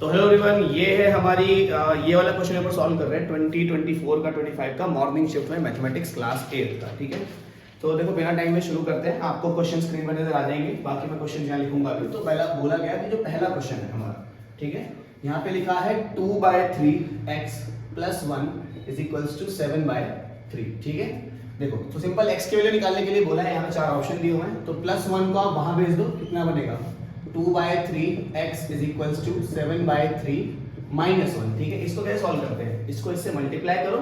तो hello everyone, ये है हमारी ये वाला क्वेश्चन पेपर सॉल्व कर रहे हैं 2024 का 25 का मॉर्निंग शिफ्ट में मैथमेटिक्स क्लास 8 का। ठीक है, तो देखो बिना टाइम में शुरू करते हैं। आपको क्वेश्चन स्क्रीन पर नजर आ जाएंगे, बाकी मैं क्वेश्चन यहाँ लिखूंगा अभी। तो पहला बोला गया कि जो पहला क्वेश्चन है हमारा, ठीक है, यहाँ पे लिखा है 2/3x + 1 = 7/3। ठीक है, देखो तो सिंपल x की वैल्यू निकालने के लिए बोला है। यहाँ पे चार ऑप्शन दिए हुए हैं, तो +1 को आप वहां भेज दो, कितना बनेगा 2/3x = 7/3 - 1। ठीक है, इसको कैसे सॉल्व करते हैं, इसको इससे मल्टीप्लाई करो।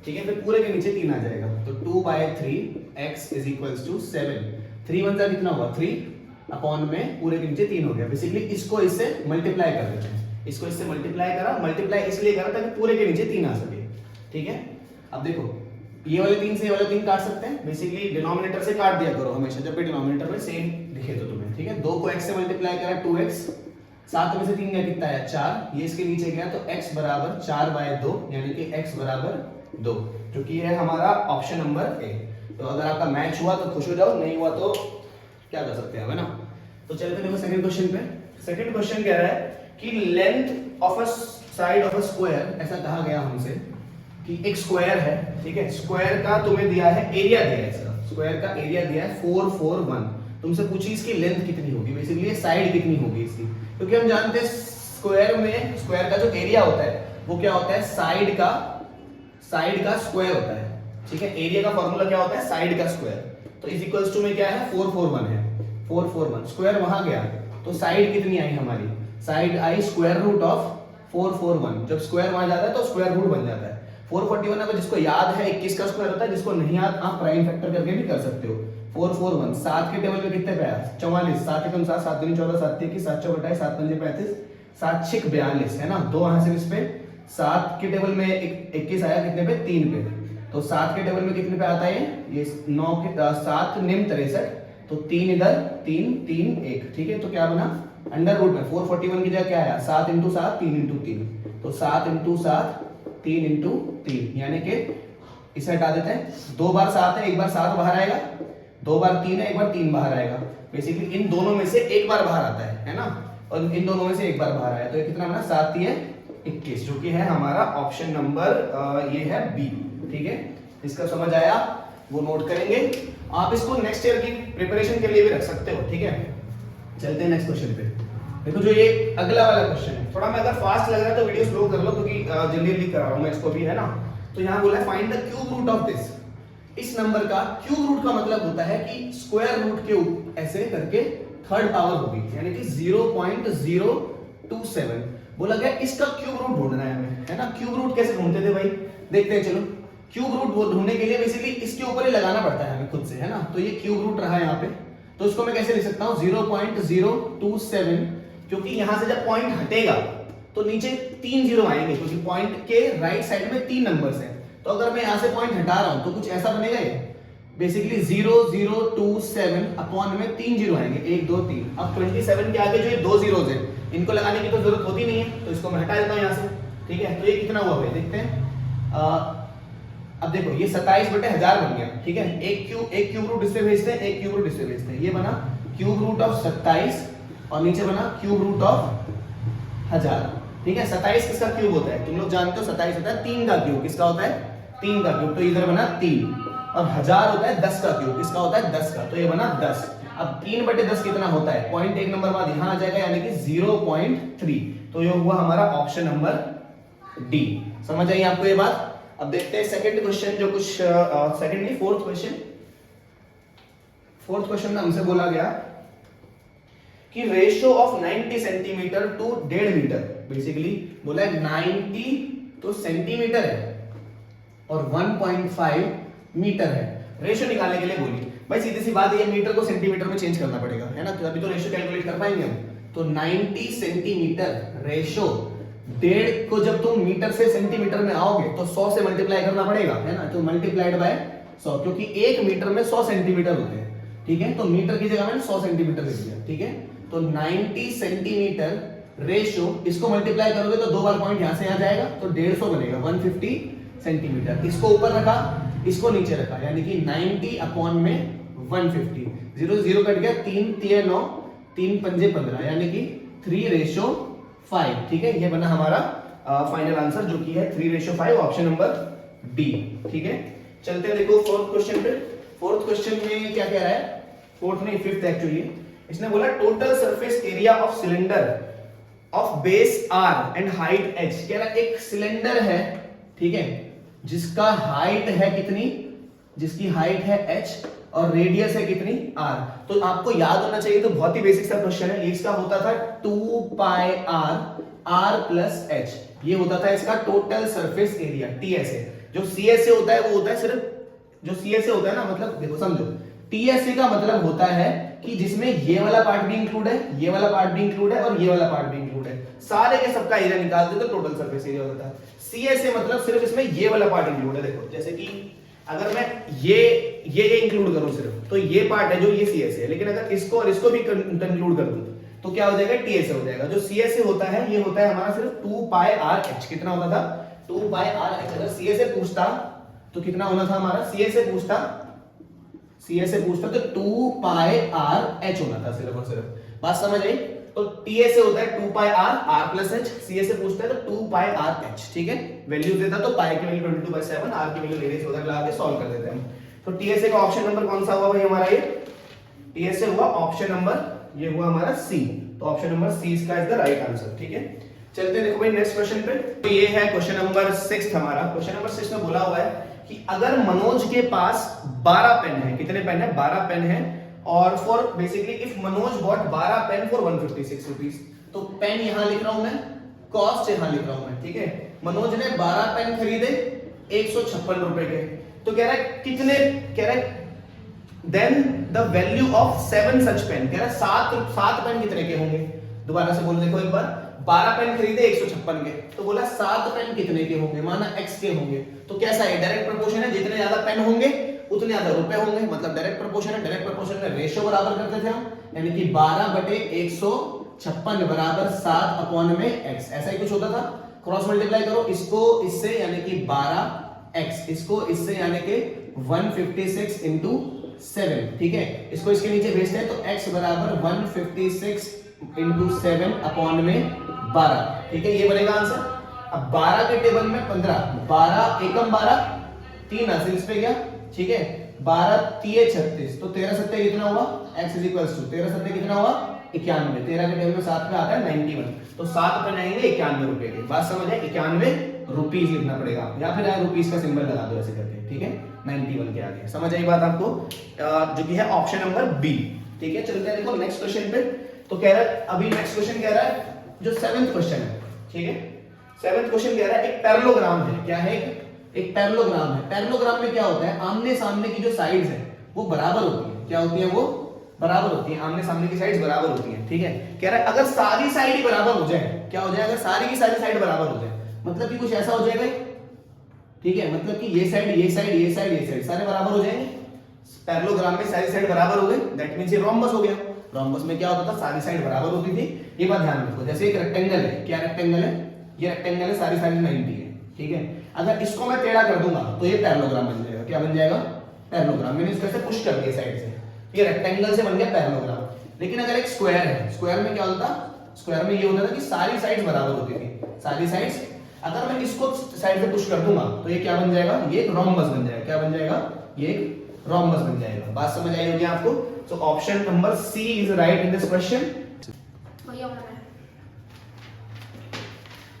ठीक है, फिर पूरे के नीचे 3 आ जाएगा, तो 2/3x = 7। 3 × 1 = कितना हुआ 3 में पूरे के नीचे 3 हो गया। बेसिकली इसको इससे मल्टीप्लाई कर देते हैं। इसको इससे मल्टीप्लाई करा, मल्टीप्लाई इसलिए करा ताकि पूरे के नीचे 3 आ सके। ठीक है, अब देखो ये वाले 3 से ये वाले 3 काट सकते हैं। बेसिकली डिनोमिनेटर से काट दिया करो हमेशा, जब भी डिनोमिनेटर में सेम दिखे तो तुम्हें। ठीक है, 2 को x से मल्टीप्लाई करा 2x, 7 में से 3 गया कितना है 4, ये इसके नीचे गया तो x = 4/2, यानी कि x = 2, जो कि है हमारा ऑप्शन नंबर ए। तो अगर आपका मैच हुआ तो खुश हो जाओ, नहीं हुआ तो क्या कर सकते हैं, है ना। तो चलते देखो सेकंड क्वेश्चन पे। सेकंड क्वेश्चन कह रहा है कि length of a side of a square, ऐसा कहा गया हमसे कि एक स्क्वायर है। ठीक है, स्क्वायर का तुम्हें दिया है एरिया, दिया है इसका, स्क्वायर का एरिया दिया है 441। तुमसे पूछी इसकी लेंथ कितनी होगी, बेसिकली साइड कितनी होगी इसकी, क्योंकि हम जानते हैं स्क्वायर में स्क्वायर का जो एरिया होता है वो क्या होता है, साइड का स्क्वायर होता है। ठीक है, एरिया का फॉर्मूला क्या होता है, साइड का स्क्वायर। तो इज इक्वल्स टू में क्या है 441 है, 441 स्क्वायर वहां गया तो साइड कितनी आई हमारी, साइड आई √441। जब स्क्वायर वहां जाता है तो स्क्वायर रूट बन जाता है 441। अगर जिसको याद है 21 का स्क्वायर होता है, जिसको नहीं याद आप प्राइम फैक्टर करके भी कर सकते हो। 441 7 के टेबल में कितने पे आया 44, 7 के 7, 7 दूनी 14, 7 3 21, 7 4 28, 7 5 35, 7 6 42, है ना। 2 यहाँ से इस पे 7 के टेबल में 21 आया, कितने पे 3 पे। तो 7 के टेबल में कितने पे आता है ये 9 के 7 9 63, तो 3 इधर 3 3 1। ठीक है, तो क्या बना अंडर रूट में 441 की जगह क्या आया 7 × 7 3 × 3, तो 7 × 7 3 × 3, यानी कि इसे हटा देते हैं। 2 बार 7 है, एक बार 7 बाहर आएगा, 2 बार 3 है, एक बार 3 बाहर आएगा। बेसिकली इन दोनों में से एक बार बाहर आता है ना, और इन दोनों में से एक बार बाहर आया, तो ये कितना बना 7 × 21, जो कि है हमारा ऑप्शन नंबर ये है बी। ठीक है, इसका समझ आया, वो नोट करेंगे। आप इसको नेक्स्ट ईयर की प्रिपरेशन के लिए भी रख सकते हो। ठीक है, चलते हैं नेक्स्ट क्वेश्चन पे। देखो जो ये अगला वाला क्वेश्चन है, थोड़ा मैं अगर फास्ट लग रहा है तो वीडियो स्लो कर लो, क्योंकि जल्दी जल्दी करा रहा हूं मैं इसको भी, है ना। तो यहाँ बोला है find the cube root of this. इस नंबर का क्यूब रूट का मतलब होता है कि स्क्वायर रूट के ऐसे करके थर्ड पावर होगी, यानी कि 0.027 बोला गया। इसका क्यूब रूट ढूंढना है हमें, है ना। क्यूब रूट कैसे ढूंढते थे भाई, देखते हैं चलो। क्यूब रूट वो ढूंढने के लिए बेसिकली इसके ऊपर ही लगाना पड़ता है हमें खुद से, है ना। तो ये क्यूब रूट रहा यहाँ पे, तो इसको मैं कैसे लिख सकता हूँ 0.027, क्योंकि यहां से जब पॉइंट हटेगा तो नीचे 3 जीरो आएंगे, क्योंकि पॉइंट के राइट साइड में 3 नंबर्स हैं। तो अगर मैं यहां से पॉइंट हटा रहा हूं तो कुछ ऐसा बनेगा ये, बेसिकली 0.027 में 3 जीरो आएंगे, 1 2 3। अब 27 के आगे जो ये 2 जीरोज है, इनको लगाने की तो जरूरत होती नहीं है, तो इसको मैं हटा देता हूं यहां से। ठीक है, तो ये कितना हुआ भाई देखते हैं। अब देखो ये 27/1000 बन गया। ठीक है, एक क्यूब रूट इससे भेजते हैं, एक क्यूब रूट इससे भेजते हैं। ये बना क्यूब रूट ऑफ 27 और नीचे बना क्यूब रूट ऑफ 1000। ठीक है, 27 किसका क्यूब होता है, तुम लोग जानते हो 27 होता है 3 का क्यूब। किसका होता है 3 का क्यूब, तो इधर बना 3। और 1000 होता है 10 का क्यूब। किसका होता है 10 का, तो ये बना 10। अब 3/10 कितना होता है, पॉइंट एक नंबर बाद यहां आ जाएगा, यानी कि 0.3। तो ये हुआ हमारा ऑप्शन नंबर डी। समझ आई आपको ये बात। अब देखते हैं सेकंड क्वेश्चन, जो कुछ सेकंड नहीं फोर्थ क्वेश्चन में हमसे बोला गया कि ratio of 90 centimetre to 1.5 metre. Basically बोला है 90 तो सेंटीमीटर है और 1.5 मीटर है। रेशियो निकालने के लिए बोली भाई, सीधी सी बात है, ये मीटर को सेंटीमीटर में चेंज करना पड़ेगा, है ना। तो अभी तो रेशियो कैलकुलेट कर पाएंगे हम। तो 90 सेंटीमीटर रेशियो 1.5 को जब तुम मीटर से सेंटीमीटर में आओगे तो 100 से मल्टीप्लाई करना पड़ेगा, है ना। तो मल्टीप्लाइड बाय 100, क्योंकि 1 मीटर में 100 सेंटीमीटर होते हैं। ठीक है, तो मीटर की जगह मैंने 100 सेंटीमीटर लिख दिया। ठीक है, तो 90 सेंटीमीटर रेशियो, इसको मल्टीप्लाई करोगे तो 2 बार पॉइंट यहां से आ जाएगा, तो 150 बनेगा 150 सेंटीमीटर। इसको ऊपर रखा, इसको नीचे रखा, यानी कि 90/150। 0 0 कट गया, 3 3 9, 3 5 15, यानी कि 3:4 5, ठीक है। ये बना हमारा फाइनल आंसर जो कि है 3:5, ऑप्शन नंबर बी, ठीक है। चलते हैं देखो फोर्थ क्वेश्चन पे। फोर्थ क्वेश्चन में क्या कह रहा है, फोर्थ नहीं फिफ्थ एक्चुअली, इसने बोला total surface area of cylinder of base R and height H. कह रहा है एक सिलेंडर है, ठीक है, जिसका हाइट है कितनी, जिसकी हाइट है h और रेडियस है कितनी r। तो आपको याद होना चाहिए, तो बहुत ही बेसिक सा क्वेश्चन है। इसका होता था 2 पाई r प्लस h, ये होता था इसका टोटल सरफेस एरिया TSA। जो CSA होता है वो होता है सिर्फ, जो CSA होता है ना, मतलब देखो समझो, TSA का मतलब होता है कि जिसमें ये वाला पार्ट भी इंक्लूड है, ये वाला पार्ट भी इंक्लूड है और ये वाला पार्ट भी इंक्लूड है, सारे के सबका एरिया निकाल दे तो टोटल सरफेस एरिया होता है। CSA मतलब सिर्फ इसमें ये वाला पार्ट इंक्लूड है। देखो जैसे कि अगर मैं ये इंक्लूड करूं सिर्फ, तो ये पार्ट है जो ये CSA है, लेकिन अगर इसको और इसको भी इंक्लूड कर दूं तो क्या हो जाएगा, TSA हो जाएगा। जो CSA होता है ये होता है हमारा सिर्फ 2 पाई RH। कितना होता था, 2 पाई RH। अगर CSA पूछता तो कितना होना था हमारा, CSA पूछता तो 2 पाई RH होना था सिर्फ और सिर्फ। बात समझ आई। तो TSA होता है 2 पाई R प्लस H, CSA पूछता है तो 2 पाई RH, ठीक है। वैल्यू देता तो पाई की वैल्यू 22/7, R की वैल्यू ले रहे थे, उधर लगा के सॉल्व कर देते हैं। तो TSA का ऑप्शन नंबर कौन सा हुआ भाई हमारा, ये TSA हुआ ऑप्शन नंबर, ये हुआ हमारा C। तो ऑप्शन नंबर C इसका इज द राइट आंसर, ठीक है। चलते हैं देखो भाई नेक्स्ट क्वेश्चन पे। तो ये है क्वेश्चन नंबर 6 हमारा। क्वेश्चन नंबर 6 में बोला हुआ है कि अगर मनोज के पास 12 पेन है, कितने पेन है, 12 पेन है, और for basically if Manoj bought 12 pen for 156 rupees. तो पेन यहां लिख रहा हूं मैं, कॉस्ट यहां लिख रहा हूं मैं, ठीक है। मनोज ने 12 पेन खरीदे 156 रुपए के। तो कह रहा है कितने, कह रहा है then the value of 7 such pen. कह रहा है 7 पेन कितने के होंगे। दोबारा से बोल देखो एक बार, 12 पेन खरीदे 156 के, तो बोला 7 पेन कितने के होंगे, माना x के होंगे। तो कैसा है, डायरेक्ट प्रोपोर्शन है, जितने ज्यादा पेन होंगे उतने ज्यादा रुपए होंगे, मतलब डायरेक्ट प्रोपोर्शन है। डायरेक्ट प्रोपोर्शन में रेशियो बराबर करते थे हम, यानी कि 12/156 बराबर 7/में x, ऐसा ही कुछ होता था। क्रॉस मल्टीप्लाई करो इसको इससे, यानी कि 12x, इसको इससे यानी कि 156 into 7, ठीक है। इसको इसके नीचे भेजते हैं तो x बराबर 156 into 7/में 12, ठीक है, ये बनेगा आंसर। अब 12 के टेबल में 15, 12 एकम 12, 3 हासिल पे गया, ठीक है। 12 3 36, तो 13 7 कितना हुआ, x इज इक्वल्स टू 13 7 कितना हुआ 91। 13 के टेबल में 7 पे आता है 91, तो 7 पे आएंगे 91 रुपए के। बात समझ है, 91 रुपीस लिखना पड़ेगा, या फिर रुपीस का सिंबल लगा दो ऐसे करके, ठीक है, 91 के आगे। समझ आई बात आपको, जो कि है ऑप्शन नंबर बी, ठीक है। चलते हैं देखो नेक्स्ट क्वेश्चन पे। तो कह रहा है, अभी नेक्स्ट क्वेश्चन कह रहा है, जो 7th क्वेश्चन है, ठीक है, 7th क्वेश्चन कह रहा है एक पैरेललोग्राम है। क्या है, एक पैरेललोग्राम है। पैरेललोग्राम में क्या होता है, आमने सामने की जो साइड्स है वो बराबर होती है। क्या होती है, वो बराबर होती है, आमने सामने की साइड्स बराबर होती है, ठीक है। कह रहा है अगर सारी साइड ही बराबर हो जाए, क्या हो जाए, अगर सारी की सारी साइड बराबर हो जाए, मतलब कि कुछ ऐसा हो जाएगा, ठीक है, मतलब कि ये साइड ये साइड ये साइड ये साइड सारे बराबर हो जाएंगे। पैरेललोग्राम में सारी साइड बराबर हो गई, दैट मींस ये रोम्बस हो गया। रोम्बस में क्या होता था, सारी साइड बराबर होती थी। ये बात ध्यान रखो, जैसे एक रेक्टेंगल है, क्या रेक्टेंगल है, ये रेक्टेंगल है, सारी साइड 90 है, ठीक है। अगर इसको मैं टेढ़ा कर दूंगा तो ये पैरेललोग्राम बन जाएगा। क्या बन जाएगा, पैरेललोग्राम। मैंने इसको ऐसे पुश कर दिया साइड से, ये रेक्टेंगल से बन गया पैरेललोग्राम। लेकिन अगर एक स्क्वायर है, स्क्वायर में क्या होता था, स्क्वायर में ये होता था कि सारी साइड्स बराबर होती थी, सारी साइड्स। अगर मैं इसको साइड से पुश कर दूंगा तो ये क्या बन जाएगा, ये एक रोम्बस बन जाएगा। क्या बन जाएगा, ये एक रोम्बस बन जाएगा। बात समझ आई होगी आपको। So option number C is right in this question.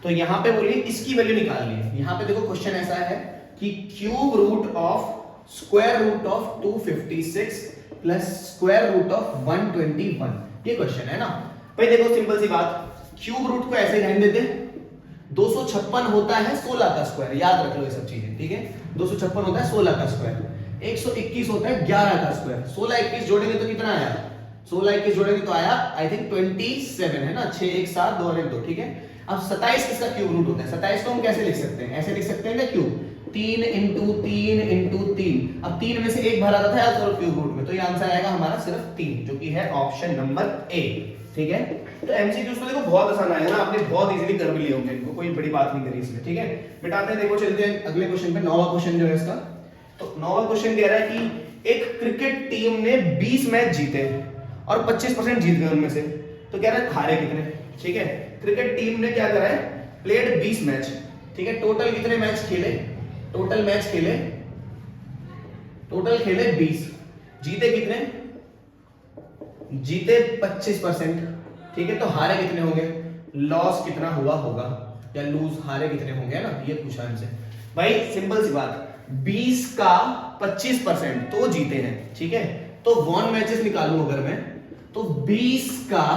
तो यहां पे बोलिए इसकी वैल्यू निकालनी है। यहां पे देखो क्वेश्चन ऐसा है कि cube root of square root of 256 plus square root of 121, ये क्वेश्चन है ना भाई। देखो सिंपल सी बात, क्यूब रूट को ऐसे रहने देते, 256 होता है 16 का स्क्वायर, याद रख लो ये सब चीजें, ठीक है। 256 होता है 16 का स्क्वायर, 121 होता है 11 का स्क्वायर। 16 21 जोड़ेंगे तो कितना आया, 16 21 जोड़ेंगे तो आया आई थिंक 27 है ना, 6 1 7 2 और 1 2, ठीक है। अब 27 किसका क्यूब रूट होता है, 27 को हम कैसे लिख सकते हैं, ऐसे लिख सकते हैं ना, क्यूब 3 into 3 into 3। अब 3 में से 1 बाहर आता था याद करो क्यूब रूट में, तो ये आंसर आएगा हमारा सिर्फ 3, जो कि है ऑप्शन नंबर ए, ठीक है। तो एमसीक्यूज तो देखो बहुत आसान आएगा ना, आपने बहुत इजीली कर भी लिए होंगे इनको, कोई बड़ी बात नहीं करी इसमें, ठीक है। बेटाते हैं, देखो चलते हैं अगले क्वेश्चन पे। 9वां क्वेश्चन जो है इसका, तो 9वां क्वेश्चन कह रहा है कि एक क्रिकेट टीम ने 20 मैच जीते और 25% जीत गए उनमें से। तो कह रहा है हारे कितने, ठीक है। क्रिकेट टीम ने क्या करा है, प्लेड 20 मैच, ठीक है। टोटल कितने मैच खेले, टोटल मैच खेले, टोटल खेले 20, जीते कितने, जीते 25%, ठीक है। तो हारे कितने होंगे, लॉस कितना हुआ होगा, या लूज हारे कितने होंगे, है ना, ये पूछा हमसे भाई। सिंपल सी बात, 20 का 25% तो जीते हैं, ठीक है। तो वन मैचेस निकालूं अगर मैं, तो 20 का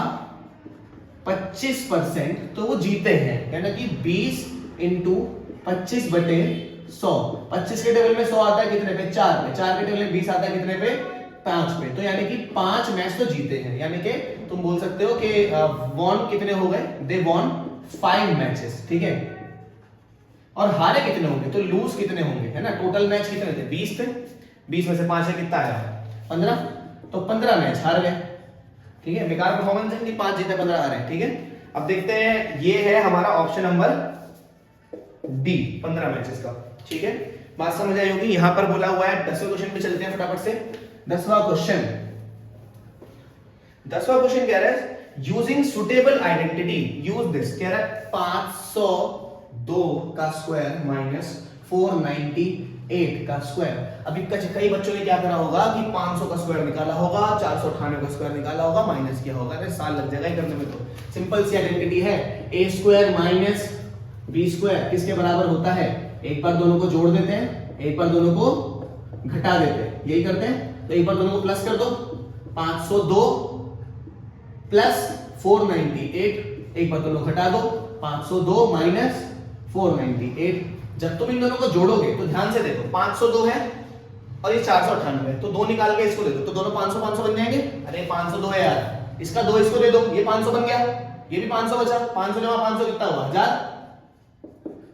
25% तो वो जीते हैं, यानी कि 20 इंटू 25 बटे 100। 25 के टेबल में 100 आता है कितने पे, 4 पे। 4 के टेबल में 20 आता है कितने पे, 5 पे। तो यानी कि 5 मैच तो जीते हैं, यानी कि तुम बोल सकते हो कि वॉन कितने हो गए, दे वॉन 5 मैचेस, ठीक है। और हारे कितने होंगे, तो लूज कितने होंगे, है ना। टोटल मैच कितने थे, 20 थे, 20 में से 5 है, कितना आया, 15। तो 15 मैच हार गए, ठीक है। बेकार परफॉर्मेंस है कि 5 जीते 15 हारे, ठीक है। अब देखते हैं, ये है हमारा ऑप्शन नंबर डी, 15 मैचेस का, ठीक है। बात समझ आई होगी। यहां पर बोला हुआ है 10वें क्वेश्चन पे चलते हैं फटाफट से। 10वां क्वेश्चन, 10वां क्वेश्चन कह रहा है using suitable identity use this, कह रहा है 502 का स्क्वायर माइनस 498 का स्क्वायर। अभी कई बच्चों ने क्या करा होगा कि 500 का स्क्वायर निकाला होगा, 498 का स्क्वायर निकाला होगा, माइनस किया होगा, अरे साल लग जाएगा करने में। तो सिंपल सी आइडेंटिटी है, a square minus b square किसके बराबर होता है, एक बार दोनों को जोड़ देते हैं, एक बार दोनों को घटा देते हैं, यही करते हैं। तो एक बार दोनों को प्लस कर दो, 502 प्लस 498, एक बार दोनों घटा दो, 502 माइनस 498। जब तुम इन दोनों को जोड़ोगे तो ध्यान से देखो, 502 है और ये 498 है, तो 2 निकाल के इसको दे दो, तो दोनों 500 500 बन जाएंगे। अरे 502 है यार, इसका 2 इसको दे दो, ये 500 बन गया, ये भी 500 बचा, 500 जमा 500 कितना हुआ, 1000।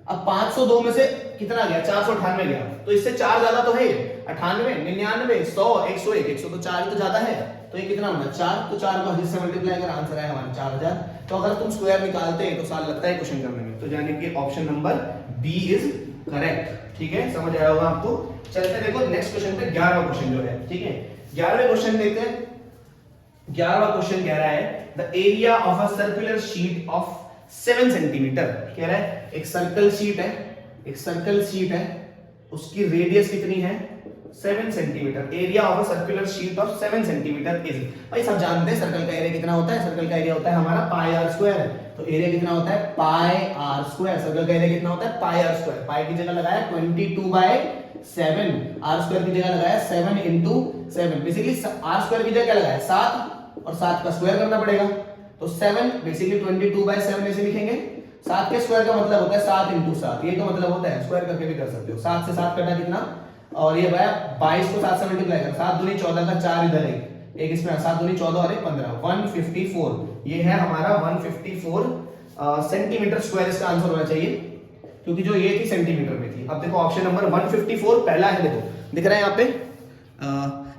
अब 502 में से कितना गया, 498 गया, तो इससे 4 ज्यादा तो है, 98 99 100 101 100, तो 4 ही तो ज्यादा है, तो ये कितना होना 4, तो 4 को इससे मल्टीप्लाई कर आंसर है हमारा 4000। तो अगर तुम स्क्वायर निकालते हैं तो साल लगता है क्वेश्चन करने में, तो यानी कि option number B is correct, ठीक है। समझ आया होगा आपको। चलते देखो नेक्स्ट क्वेश्चन पे, 11वां क्वेश्चन जो है, ठीक है। 11वें क्वेश्चन देखते हैं। 11वां क्वेश्चन कह रहा है the area of a circular sheet of 7 centimetre, कह रहा है एक सर्कल शीट है, एक सर्कल शीट है, उसकी रेडियस कितनी है 7 centimetre, area of a circular sheet of 7 centimetre is, भाई सब जानते हैं सर्कल का एरिया कितना होता है, सर्कल का एरिया होता है हमारा पाई आर स्क्वायर, तो एरिया कितना होता है पाई आर स्क्वायर, सर्कल का एरिया कितना होता है पाई आर स्क्वायर, पाई की जगह लगाया 22/7, आर स्क्वायर की जगह लगाया 7 into 7, बेसिकली आर स्क्वायर की जगह क्या लगाया 7 और 7 का स्क्वायर करना पड़ेगा, तो 7 बेसिकली 22/7 ऐसे लिखेंगे। 7 के स्क्वायर का मतलब होता है 7 into 7, ये तो मतलब होता है, स्क्वायर करके भी कर सकते हो। 7 से 7 कटा कितना, और ये भाई 22 को 7 से मल्टीप्लाई कर, 7 दूनी 14 का 4 इधर है, एक इसमें 7 दूनी 14 और 1 15, 154, ये है हमारा 154 सेंटीमीटर स्क्वायर इसका आंसर होना चाहिए, क्योंकि जो ये थी सेंटीमीटर में थी। अब देखो ऑप्शन नंबर 154 पहला है, देखो दिख रहा है यहाँ पे,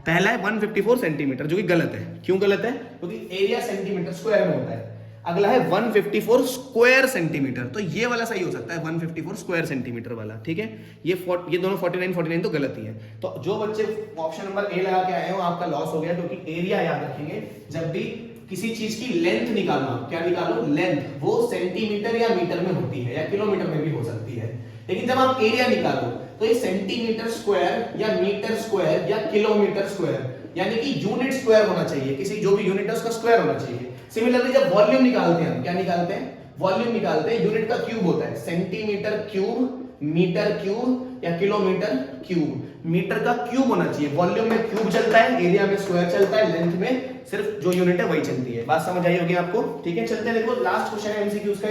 पहला है 154 सेंटीमीटर, जो कि गलत है। क्यों गलत है, क्योंकि एरिया सेंटीमीटर स्क्वायर में होता है। अगला है 154 स्क्वायर सेंटीमीटर, तो ये वाला सही हो सकता है 154 स्क्वायर सेंटीमीटर वाला, ठीक है। ये दोनों 49 तो गलत ही है। तो जो बच्चे ऑप्शन नंबर ए लगा के आए हो आपका लॉस हो गया, क्योंकि एरिया याद रखेंगे जब भी किसी चीज की लेंथ निकालना, क्या निकालो लेंथ, वो सेंटीमीटर या मीटर में होती है, या किलोमीटर में भी हो सकती है, लेकिन जब आप एरिया निकालो तो ये सेंटीमीटर स्क्वायर या मीटर स्क्वायर या किलोमीटर स्क्वायर, यानी कि यूनिट स्क्वायर होना चाहिए, किसी जो भी यूनिट है उसका स्क्वायर होना चाहिए। सिमिलरली जब वॉल्यूम निकालते हैं, क्या निकालते हैं, वॉल्यूम निकालते हैं, यूनिट का क्यूब होता है, सेंटीमीटर क्यूब, मीटर क्यूब या किलोमीटर क्यूब, मीटर का क्यूब होना चाहिए। वॉल्यूम में क्यूब चलता है, एरिया में स्क्वायर चलता है, लेंथ में सिर्फ जो यूनिट है वही चलती है। बात समझ आई होगी आपको, ठीक है। चलते हैं, देखो लास्ट क्वेश्चन है एमसीक्यूज का,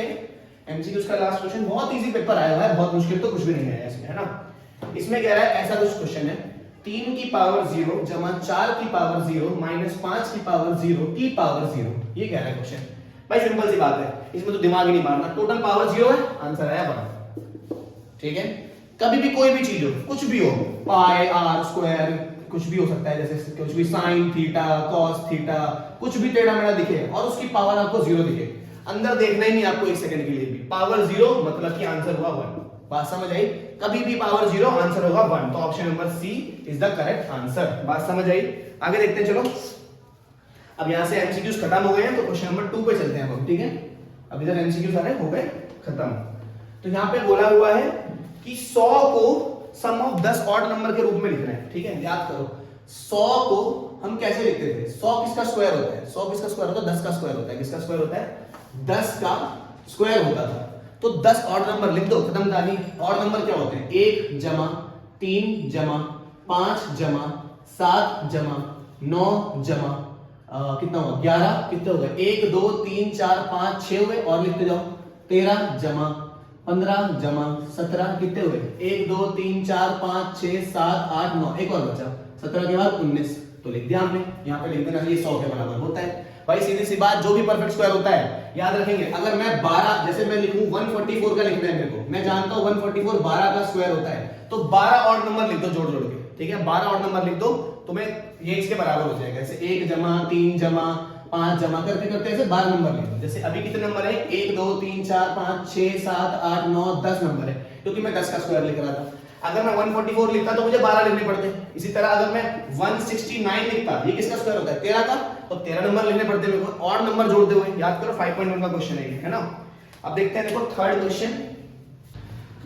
एमसीक्यूज का लास्ट क्वेश्चन, बहुत इजी पेपर आया हुआ है, बहुत मुश्किल तो कुछ भी नहीं है इसमें, है ना। इसमें कह रहा है ऐसा कुछ क्वेश्चन है, 3 की पावर 0 जमा 4 की पावर 0 माइनस 5 की पावर 0 की पावर 0, ये कह रहा है क्वेश्चन। भाई सिंपल सी बात है, इसमें तो दिमाग ही नहीं मारना, टोटल पावर 0 है, आंसर आया 1, ठीक है। कभी भी कोई भी चीज हो, कुछ भी हो, पाई आर स्क्वायर कुछ भी हो सकता है, जैसे कुछ भी साइन थीटा कॉस थीटा, कुछ भी टेढ़ा मेढ़ा दिखे और उसकी पावर आपको 0 दिखे, अंदर देखना ही नहीं आपको 1 सेकंड के लिए भी, पावर 0 मतलब कि आंसर हुआ 1। बात समझ आई, कभी भी पावर 0 आंसर होगा 1, तो option number C is the correct answer. बात समझ आई, आगे देखते हैं। चलो अब यहां से एमसीक्यूज खत्म हो गए हैं, तो क्वेश्चन नंबर 2 पे चलते हैं हम, ठीक है। अब इधर एमसीक्यू सारे हो गए खत्म। तो यहाँ पे बोला हुआ है कि 100 को सम ऑफ 10 ऑड नंबर के रूप में लिखना है, ठीक है। याद करो 100 को हम कैसे लिखते थे, 100 किसका स्क्वायर होता है, 100 किसका स्क्वायर होता है, 10 का स्क्वायर होता है। किसका स्क्वायर होता है, 10 का स्क्वायर होता था। तो 10 ऑड नंबर लिख दो, खत्म कहानी। ऑड नंबर क्या होते हैं, 1 जमा 3 जमा 5 जमा 7 जमा 9 जमा कितना होगा 11, कितने हो गए 1 2 3 4 5 6 हुए, और लिखते जाओ 13 जमा 15 जमा 17 कितने हुए 1 2 3 4 5 6 7 8 9, एक और बचा 17 के बाद 19। तो लिख दिया हमने, यहाँ पे लिख देना ये 100 के बराबर होता है। भाई सीधी सी बात, जो भी परफेक्ट स्क्वायर होता है याद रखेंगे। अगर मैं 12 जैसे मैं लिखूं 144 का लिखना है मेरे को, मैं जानता हूं 144 12 का स्क्वायर होता है, तो 12 ऑड नंबर लिख दो जोड़ जोड़ के, ठीक है। 12 ऑड नंबर लिख दो तो मैं ये इसके बराबर हो जाएगा। जैसे 1 जमा 3 जमा 5 जमा करते करते ऐसे 12 नंबर लिख दो। जैसे अभी कितने नंबर है 1 2 3 4 5 6 7 8 9 10 नंबर है, क्योंकि मैं 10 का स्क्वायर लिख रहा था। अगर मैं 144 लिखता तो मुझे 12 लिखने पड़ते। इसी तरह अगर मैं 169 लिखता, ये किसका स्क्वायर होता है 13 का, तो 13 नंबर लिखने पड़ते मेरे को ऑड नंबर जोड़ते हुए। याद करो 5.1 का क्वेश्चन है ना। अब देखते हैं, देखो थर्ड क्वेश्चन।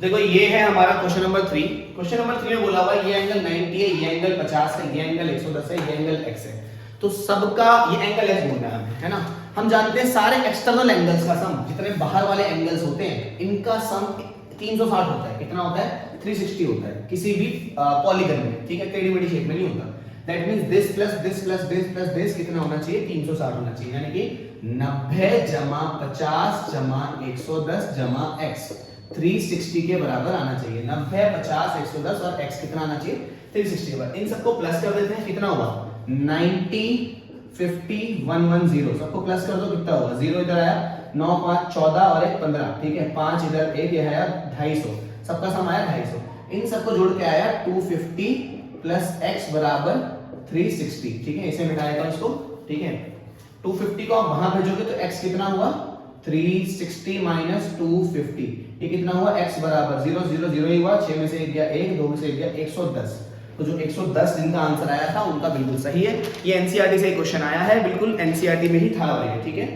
देखो ये है हमारा क्वेश्चन नंबर 3। क्वेश्चन नंबर 3 में बोला हुआ है ये एंगल 90 है, ये एंगल 50 है, ये एंगल 110 है, ये एंगल x है। तो सबका ये एंगल x ढूंढना है हमें, है ना। हम जानते हैं सारे एक्सटर्नल एंगल्स का सम, जितने बाहर वाले एंगल्स होते हैं इनका सम 360 होता है। कितना होता है 360 होता है किसी भी पॉलीगन में, ठीक है, टेढ़ी मेढ़ी शेप में नहीं होता। That means this plus this plus this plus this कितना होना चाहिए 360 होना चाहिए, यानी कि 90 जमा 50 जमा 110 जमा x 360 के बराबर आना चाहिए। 90 50 110 और x कितना आना चाहिए 360 के बराबर। इन सबको प्लस कर देते हैं, कितना होगा 90 50 110, सबको प्लस कर दो कितना होगा 0 इधर आया 9 5 14 और 1 15, ठीक है 5 इधर 1 ये आया 250, सबका सम आया 250। इन सबको जोड़ के आया 250 प्लस x बराबर 360, ठीक है। इसे मिटाएगा इसको, ठीक है। 250 को आप वहां भेजोगे तो x कितना हुआ 360 माइनस 250, ये कितना हुआ x बराबर 0 0 0 ही हुआ, 6 में से 1 गया 1, 2 में से 1 गया 110। तो जो 110 जिनका आंसर आया था उनका बिल्कुल सही है। ये एनसीईआरटी से क्वेश्चन आया है, बिल्कुल एनसीईआरटी में ही था ये, ठीक है।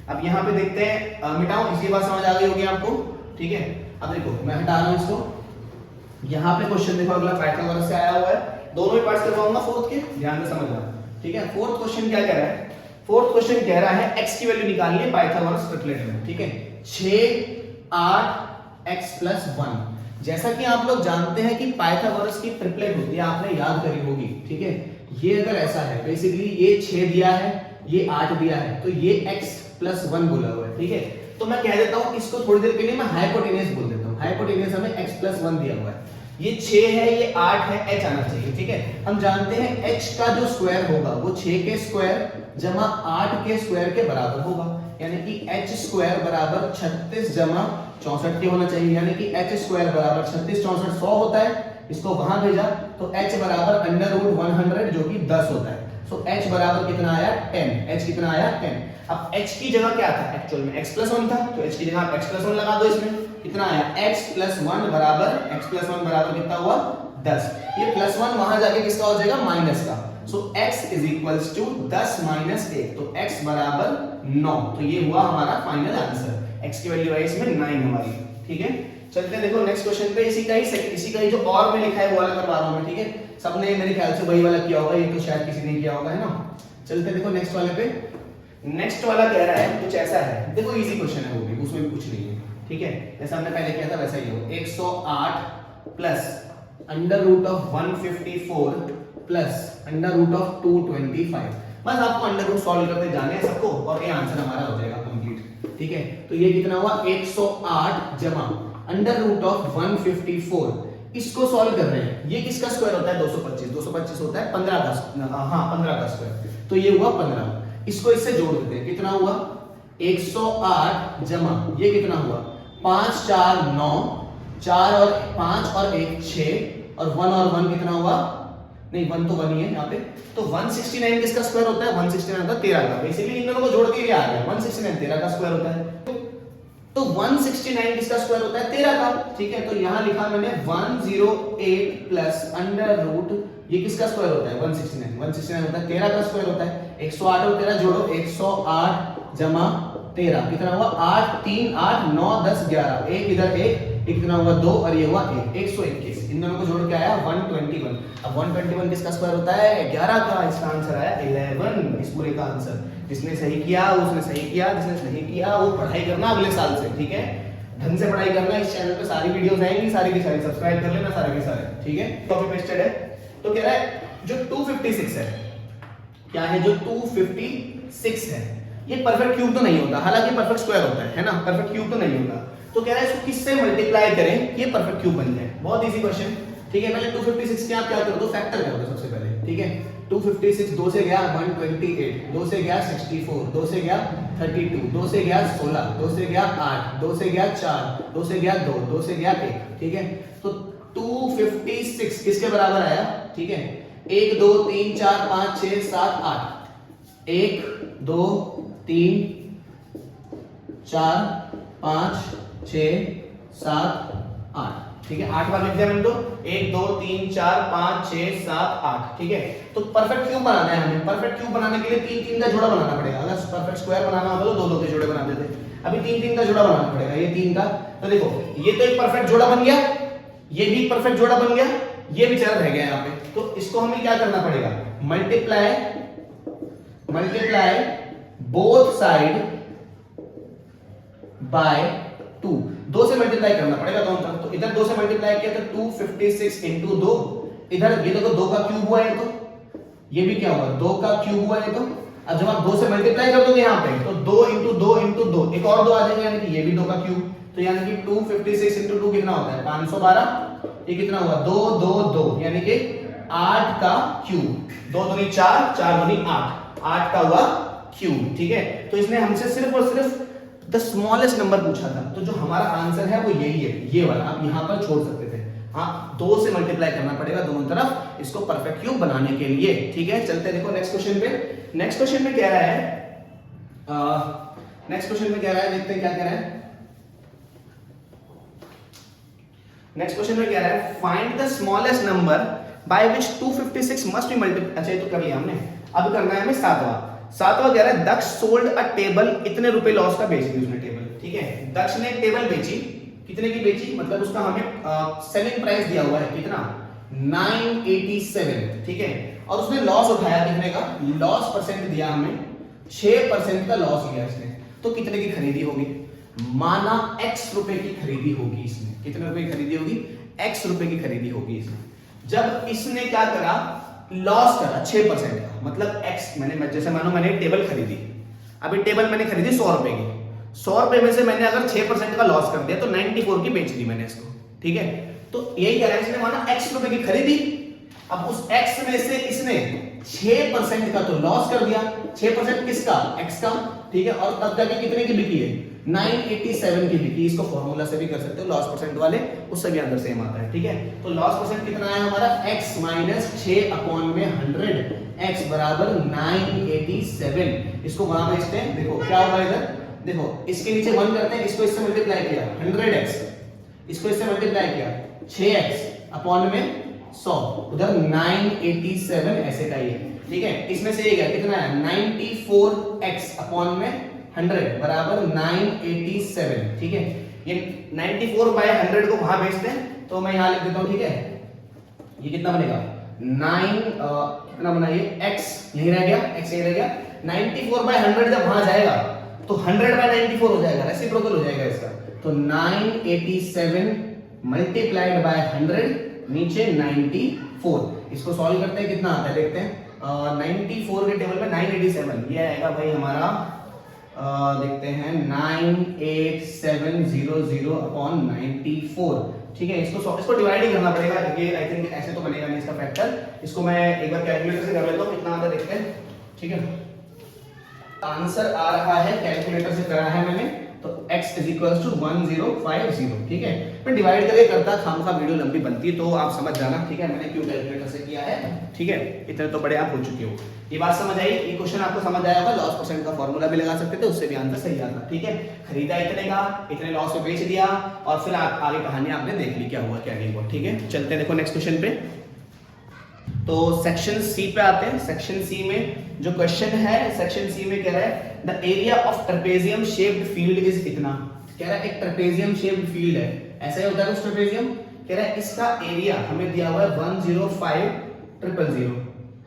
अब यहाँ पे देखते हैं, मिटाओ, इसकी बात समझ आ गई होगी आपको, ठीक है। अब देखो मैं हटा रहा हूँ इसको। यहाँ पे क्वेश्चन देखो अगला पाइथागोरस से आया हुआ है, दोनों ही पार्ट्स करवाऊंगा फोर्थ के, ध्यान से समझना, ठीक है। फोर्थ क्वेश्चन क्या कह रहा है, फोर्थ क्वेश्चन कह रहा है x की वैल्यू निकालनी है पाइथागोरस ट्रिपलेट में, ठीक है। 6 8 x प्लस 1। जैसा कि आप लोग जानते हैं कि पाइथागोरस की ट्रिपलेट होती है, आपने याद करी होगी, ठीक है। ये अगर ऐसा है, बेसिकली ये 6 दिया है, ये 8 दिया है, तो ये x प्लस 1 बोला हुआ है, ठीक है। तो मैं कह देता हूं इसको थोड़ी देर के लिए मैं हाइपोटेन्यूज बोल देता हूं। हाइपोटेन्यूज हमें x प्लस 1 दिया हुआ है, ये 6 है, ये 8 है, h आना चाहिए, ठीक है। हम जानते हैं h का जो स्क्वायर होगा वो 6 के स्क्वायर जमा 8 के स्क्वायर के बराबर होगा, यानी कि h स्क्वायर बराबर 36 जमा 64 के होना चाहिए, यानी कि h स्क्वायर बराबर 36 64 100 होता है। इसको वहां भेजा तो h बराबर अंडर रूट 100 जो कि 10 होता है। सो h बराबर कितना आया 10, h कितना आया 10। अब h की जगह क्या था, एक्चुअल में x प्लस 1 था, तो h की जगह आप x प्लस 1 लगा दो। इसमें कितना आया x प्लस 1 बराबर x प्लस 1 बराबर कितना हुआ 10। ये प्लस 1 वहां जाके किसका हो जाएगा माइनस का। So x is equals to 10 minus 1, तो x बराबर 9। तो ये हुआ हमारा फाइनल आंसर, x की वैल्यू है इसमें 9 हमारी, ठीक है। चलते हैं देखो नेक्स्ट क्वेश्चन पे। इसी का ही जो और में लिखा है वो वाला करवा रहा हूं मैं, ठीक है। सबने मेरे ख्याल से वही वाला किया होगा, ये तो शायद किसी ने किया होगा, है ना। चलते हैं देखो नेक्स्ट वाले पे। नेक्स्ट वाला कह रहा है कुछ ऐसा है, देखो इजी क्वेश्चन है वो भी, उसमें भी कुछ नहीं है, ठीक है। जैसा हमने पहले किया था वैसा ही हो। 108 plus under root of 154 plus under root of 225। बस आपको अंडर रूट सॉल्व करते जाने हैं सबको, और ये आंसर हमारा हो जाएगा कंप्लीट, ठीक है। तो ये कितना हुआ 108 जमा अंडर रूट ऑफ 154, इसको सॉल्व कर रहे हैं। ये किसका स्क्वायर होता है 225, 225 होता है 15 का, हाँ 15 का स्क्वायर, तो ये हुआ 15। इसको इससे जोड़ देते हैं, कितना हुआ 108 जमा ये कितना हुआ 5 4 9, 4 और 5 और 1 6, और 1 और 1 कितना हुआ, नहीं 1 तो 1 ही है यहाँ पे। तो 169 किसका स्क्वायर होता है 169 का 13 का। बेसिकली इन दोनों को जोड़ के ये आ गया 169 13 का स्क्वायर होता है। तो 169 किसका स्क्वायर होता है 13 का, ठीक है। तो यहां लिखा मैंने 108 प्लस अंडर रूट, ये किसका स्क्वायर होता है 169 होता है 13 का स्क्वायर होता है। 108 और 13 जोड़ो 108 जमा 13, कितना हुआ 8 3 8 9 10 11, एक इधर एक कितना हुआ 2 और ये हुआ 1, 121। इन दोनों को जोड़ के आया 121। अब 121 किसका स्क्वायर होता है 11 का। इसका आंसर आया 11, इस पूरे का आंसर। जिसने सही किया उसने सही किया, जिसने नहीं किया वो पढ़ाई करना अगले साल से, ठीक है, ढंग से पढ़ाई करना। इस चैनल पे सारी वीडियोस आएंगी, सारी की सारी सब्सक्राइब कर लेना, सारे के सारे, ठीक है। कॉपी पेस्टेड है। तो कह रहा है जो 256 है, क्या है जो 256 है, ये परफेक्ट क्यूब तो नहीं होता, हालांकि परफेक्ट स्क्वायर होता है ना, परफेक्ट क्यूब तो नहीं होता। तो कह रहा है इसको किससे मल्टीप्लाई करें कि ये परफेक्ट क्यूब बन जाए। बहुत इजी क्वेश्चन, ठीक है। पहले 256 के आप क्या कर दो, फैक्टर कर दो सबसे पहले, ठीक है। 256 2 से गया 128, 2 से गया 64, 2 से गया 32, 2 से गया 16, 2 से गया 8, 2 से गया 4, 2 से गया 2, 2 से गया 1, ठीक है। तो 256 किसके बराबर आया, ठीक है। 1 2 3 4 5 6 7 8, 1 2 3 4 5 6 7 8, ठीक है। 8 बार लिख दिया मैंने, तो 1 2 3 4 5 6 7 8, ठीक है। तो परफेक्ट क्यूब बनाना है हमें। परफेक्ट क्यूब बनाने के लिए 3 3 का जोड़ा बनाना पड़ेगा। अगर परफेक्ट स्क्वायर बनाना होता तो 2 2 के जोड़े बनाते थे, अभी 3 3 का जोड़ा बनाना पड़ेगा। ये 3 का, तो देखो ये तो एक परफेक्ट जोड़ा बन गया, ये भी परफेक्ट जोड़ा बन गया, ये बेचारा रह गया यहाँ पे। तो इसको हमें क्या करना पड़ेगा, मल्टीप्लाई बोथ साइड बाय 2, 2 से मल्टीप्लाई करना पड़ेगा दोनों तरफ। तो इधर 2 से मल्टीप्लाई किया तो 256 इंटू 2, इधर ये देखो 2 का क्यूब हुआ है, तो ये भी क्या हुआ 2 का क्यूब हुआ है। तो अब जब आप 2 से मल्टीप्लाई कर दोगे यहाँ पे तो 2 इंटू 2 इंटू 2, एक और 2 आ जाएगा, यानी कि ये भी 2 का क्यूब। तो यानी कि 256 इंटू 2 कितना होता है 512, ये कितना हुआ 2 2 2, यानी कि 8 का क्यूब। 2 दूनी 4, 4 दूनी 8, 8 का हुआ क्यूब, ठीक है। तो इसने हमसे सिर्फ और सिर्फ द स्मॉलेस्ट नंबर पूछा था, तो जो हमारा आंसर है वो यही है, ये वाला। आप यहाँ पर छोड़ सकते थे, हाँ 2 से मल्टीप्लाई करना पड़ेगा दोनों तरफ इसको परफेक्ट क्यूब बनाने के लिए, ठीक है। चलते देखो नेक्स्ट क्वेश्चन पे। नेक्स्ट क्वेश्चन में कह रहा है, देखते हैं क्या कह रहा है। नेक्स्ट क्वेश्चन में कह रहा है find the smallest number by which 256 must be multiplied. अच्छा ये तो कर लिया हमने, अब करना है हमें सातवां कह रहा है दक्ष सोल्ड अ टेबल, इतने रुपए लॉस का बेच दी उसने टेबल, ठीक है। दक्ष ने टेबल बेची, कितने की बेची, मतलब उसका हमें सेलिंग प्राइस दिया हुआ है कितना 987, ठीक है। और उसने लॉस उठाया कितने का, लॉस परसेंट दिया हमें 6% का लॉस लिया इसने। तो कितने की खरीदी होगी, माना x रुपए की खरीदी होगी इसने। कितने रुपए की खरीदी होगी, x रुपए की खरीदी होगी इसने। जब इसने क्या करा, लॉस करा 6% का, मतलब x मैंने, जैसे मानो मैंने टेबल खरीदी, अभी टेबल मैंने खरीदी 100 रुपए की, 100 रुपए में से मैंने अगर 6% का लॉस कर दिया तो 94 की बेच दी मैंने इसको, ठीक है। तो यही कह रहा है इसने, माना x रुपए की खरीदी, अब उस x में से इसने 6% का तो लॉस कर दिया, 6% किसका, x का, ठीक है। और तब जाके कितने की बिकी है 987 की बिकी। इसको फॉर्मूला से भी कर सकते हो लॉस परसेंट वाले, उससे भी आंसर सेम आता है, ठीक है। तो लॉस परसेंट कितना आया हमारा x माइनस 6/100, x बराबर 987। इसको वहां भेजते हैं, देखो क्या होगा इधर, देखो इसके नीचे 1 करते हैं, इसको इससे मल्टीप्लाई किया 100x, इसको इससे मल्टीप्लाई किया 6x/100, उधर 987 ऐसे का ही है, ठीक है। इसमें से ये क्या कितना है 94x/100 बराबर 987, ठीक है। ये 94/100 को वहां भेजते हैं, तो मैं यहां लिख देता हूं, ठीक है। ये कितना बनेगा 9 कितना बना, ये x यही रह गया, x यही रह गया। 94/100 जब वहां जाएगा तो 100/94 हो जाएगा, रेसिप्रोकल हो जाएगा इसका। तो 987 मल्टीप्लाइड बाय 100, नीचे 94। इसको सॉल्व करते हैं, कितना आता है देखते हैं। 94 के टेबल पे 987, ये आएगा भाई हमारा, देखते हैं 98700/94, ठीक है। इसको डिवाइड ही करना पड़ेगा, ये आई थिंक ऐसे तो बनेगा नहीं इसका फैक्टर। इसको मैं एक बार कैलकुलेटर से कर लेता हूं, कितना आता है देखते हैं, ठीक है। आंसर आ रहा है, कैलकुलेटर से करा है मैंने, तो x = 1050, ठीक है। मैं डिवाइड करके करता, खामखा वीडियो लंबी बनती है, तो आप समझ जाना, ठीक है, मैंने क्यों कैलकुलेटर से किया है, ठीक है। इतने तो बड़े आप हो चुके हो, ये बात समझ आई, ये क्वेश्चन आपको समझ आया होगा। लॉस परसेंट का फॉर्मूला भी लगा सकते थे, उससे भी आंसर सही आता, ठीक है। खरीदा इतने का, इतने लॉस में बेच दिया, और फिर आगे कहानी आपने देख ली क्या हुआ क्या नहीं हुआ, ठीक है। चलते देखो नेक्स्ट क्वेश्चन पे। तो सेक्शन सी पे आते हैं। सेक्शन सी में जो क्वेश्चन है, सेक्शन सी में कह रहा है the area of trapezium shaped field is इतना। कह रहा है एक ट्रेपेजियम शेप्ड फील्ड है, ऐसा ही होता है कुछ ट्रेपेजियम। कह रहा है इसका एरिया हमें दिया हुआ है 105,000,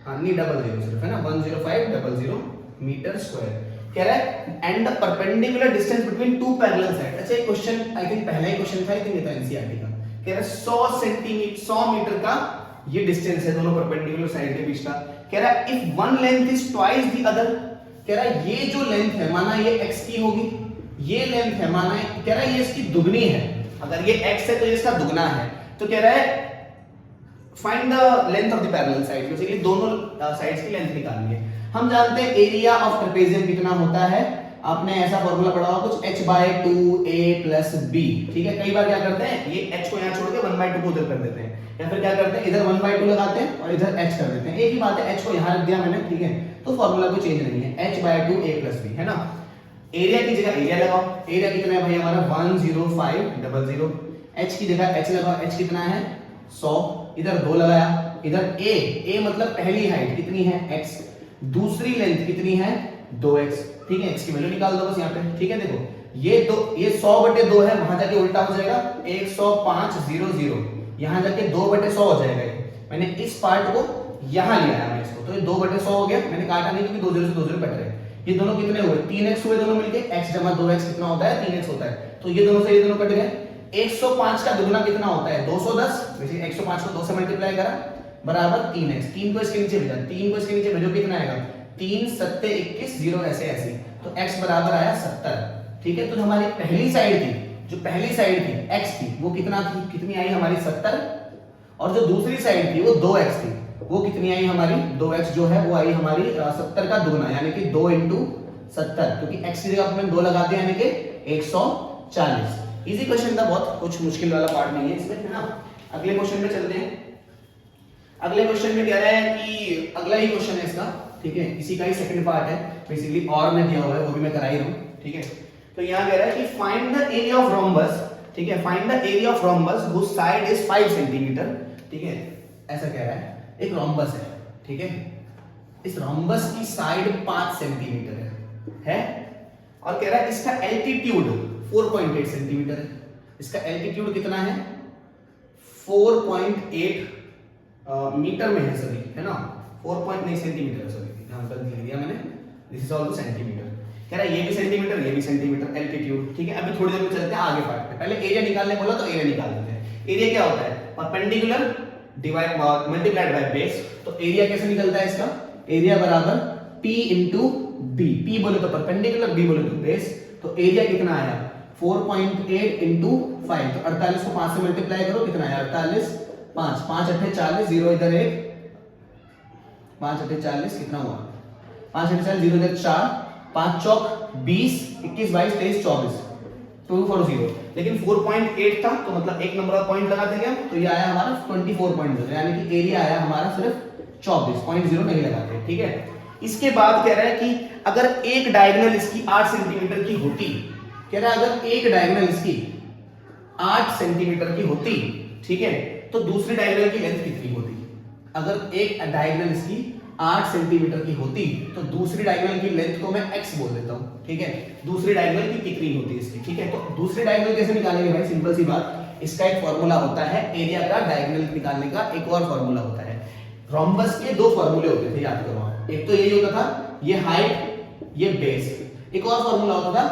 हाँ नहीं 00 सिर्फ है ना, 105,000 मीटर स्क्वायर। कह रहा है and the perpendicular distance between two parallel side. अच्छा ये क्वेश्चन आई थिंक पहला ही क्वेश्चन था, आई थिंक ये था एनसीईआरटी का। कह रहा है 100 सेंटीमीटर 100 मीटर का ये डिस्टेंस है दोनों परपेंडिकुलर साइड के बीच का। कह रहा है if one length is twice the other. कह रहा है ये जो लेंथ है माना ये x की होगी, ये लेंथ है माना, कह रहा है ये इसकी दुगनी है। अगर ये x है तो ये इसका दुगना है। तो कह रहा है find the length of the parallel side, basically दोनों साइड्स की लेंथ निकालनी है। हम जानते हैं एरिया ऑफ ट्रेपेजियम कितना होता है, आपने ऐसा फॉर्मूला पढ़ा होगा कुछ h/2a + b। ठीक है, कई बार क्या करते हैं ये h को यहां छोड़ के 1/2 को उधर कर देते हैं, या फिर क्या करते हैं इधर 1/2 लगाते हैं और इधर h कर देते हैं। एक ही बात है, h को यहां रख दिया मैंने, ठीक है, तो फॉर्मूला कोई चेंज नहीं है, h/2a + b है ना। एरिया की जगह एरिया लगाओ, एरिया कितना है भाई हमारा 105,000। h की जगह h लगाओ, h कितना है 100, इधर 2 लगाया, इधर a मतलब पहली हाइट कितनी है x, दूसरी लेंथ कितनी है 2x। ठीक है, x की वैल्यू निकाल दो बस यहाँ पे। ठीक है, देखो ये 100/2 है, वहां जाके उल्टा हो जाएगा 105,000, यहां जाके 2/100 हो जाएगा। मैंने इस पार्ट को यहां लिया है इसको, तो ये 2/100 हो गया। मैंने काटा नहीं क्योंकि 2 0 से 2 0 कट रहे हैं। ये दोनों कितने हुए 3x हुए दोनों मिलके, x + 2x कितना होता है 3x होता है। तो ये दोनों से ये दोनों कट गए। 105 का दुगना कितना होता है 210, वैसे 105 को 2 से मल्टीप्लाई करा बराबर 3x। 3 को इसके नीचे भेजा, 3 को इसके नीचे भेजो कितना आएगा 3 7 21 0 ऐसे ऐसे, तो x बराबर आया 70। ठीक है, तो हमारी पहली साइड थी, जो पहली साइड थी x की वो कितना थी, कितनी आई हमारी 70, और जो दूसरी साइड थी वो 2x थी, वो कितनी आई हमारी 2x जो है वो आई हमारी 70 का दुगना, यानी कि 2 × 70, क्योंकि x की जगह हमने 2 लगा दिया यानी कि 140। इजी क्वेश्चन था बहुत, कुछ मुश्किल वाला पार्ट नहीं है इसमें, है ना। अगले क्वेश्चन में चलते हैं। अगले क्वेश्चन में कह रहा है कि अगला ही क्वेश्चन है इसका, ठीक है, इसी का ही सेकंड पार्ट है बेसिकली, और में दिया हुआ है वो भी मैं करा ही रहा हूं। ठीक है, तो यहां कह रहा है कि find the area of rhombus. ठीक है, find the area of rhombus whose side is 5 centimetre. ठीक है, ऐसा कह रहा है एक रोम्बस है, ठीक है, इस रोम्बस की साइड 5 सेंटीमीटर है और कह रहा है इसका एल्टीट्यूड 4.8 सेंटीमीटर है। इसका एल्टीट्यूड कितना है 4.8 मीटर में है सभी, है ना, 4.9 सेंटीमीटर सभी, ध्यान कर दिया मैंने, दिस इज ऑल्सो सेंटीमीटर। कह रहा है ये भी सेंटीमीटर ये भी सेंटीमीटर एल्टीट्यूड। ठीक है, अभी थोड़ी देर में चलते हैं आगे पार्ट पे, पहले एरिया निकालने बोला तो एरिया निकाल देते हैं। एरिया क्या होता है perpendicular divide multiplied by base. तो एरिया कैसे निकलता है इसका, एरिया बराबर p × b, p बोले तो परपेंडिकुलर, b बोले तो बेस। तो एरिया कितना आया 4.8 × 5, तो 48 को 5 से मल्टीप्लाई करो कितना आया 48, 5 5 8 40, 0 इधर 1, 5 8 40 कितना हुआ 5 8 40, 0 इधर 4, 5 चौक 20, 21 22 23 24, 240। लेकिन 4.8 था तो मतलब एक नंबर का पॉइंट लगा देंगे, तो ये आया हमारा 24.0, यानी कि एरिया आया हमारा सिर्फ 24.0 नहीं लगाते। ठीक है, इसके बाद कह रहा है कि अगर एक डायगोनल इसकी 8 सेंटीमीटर की होती, कह रहा है अगर एक डायगोनल इसकी 8 सेंटीमीटर की होती, ठीक है, तो दूसरी डायगोनल की लेंथ कितनी होती। अगर एक डायगोनल इसकी 8 सेंटीमीटर की होती तो दूसरी डायगोनल की लेंथ को मैं x बोल देता हूं। ठीक है, दूसरी डायगोनल की कितनी होती इसकी। ठीक है, तो दूसरी डायगोनल कैसे निकालेंगे भाई, सिंपल सी बात, इसका एक फार्मूला होता है एरिया का डायगोनल निकालने का, एक और फार्मूला होता है। रोम्बस के 2 फार्मूले होते थे, याद करो आप, एक तो यही होता था ये हाइट ये बेस, एक और फार्मूला होता था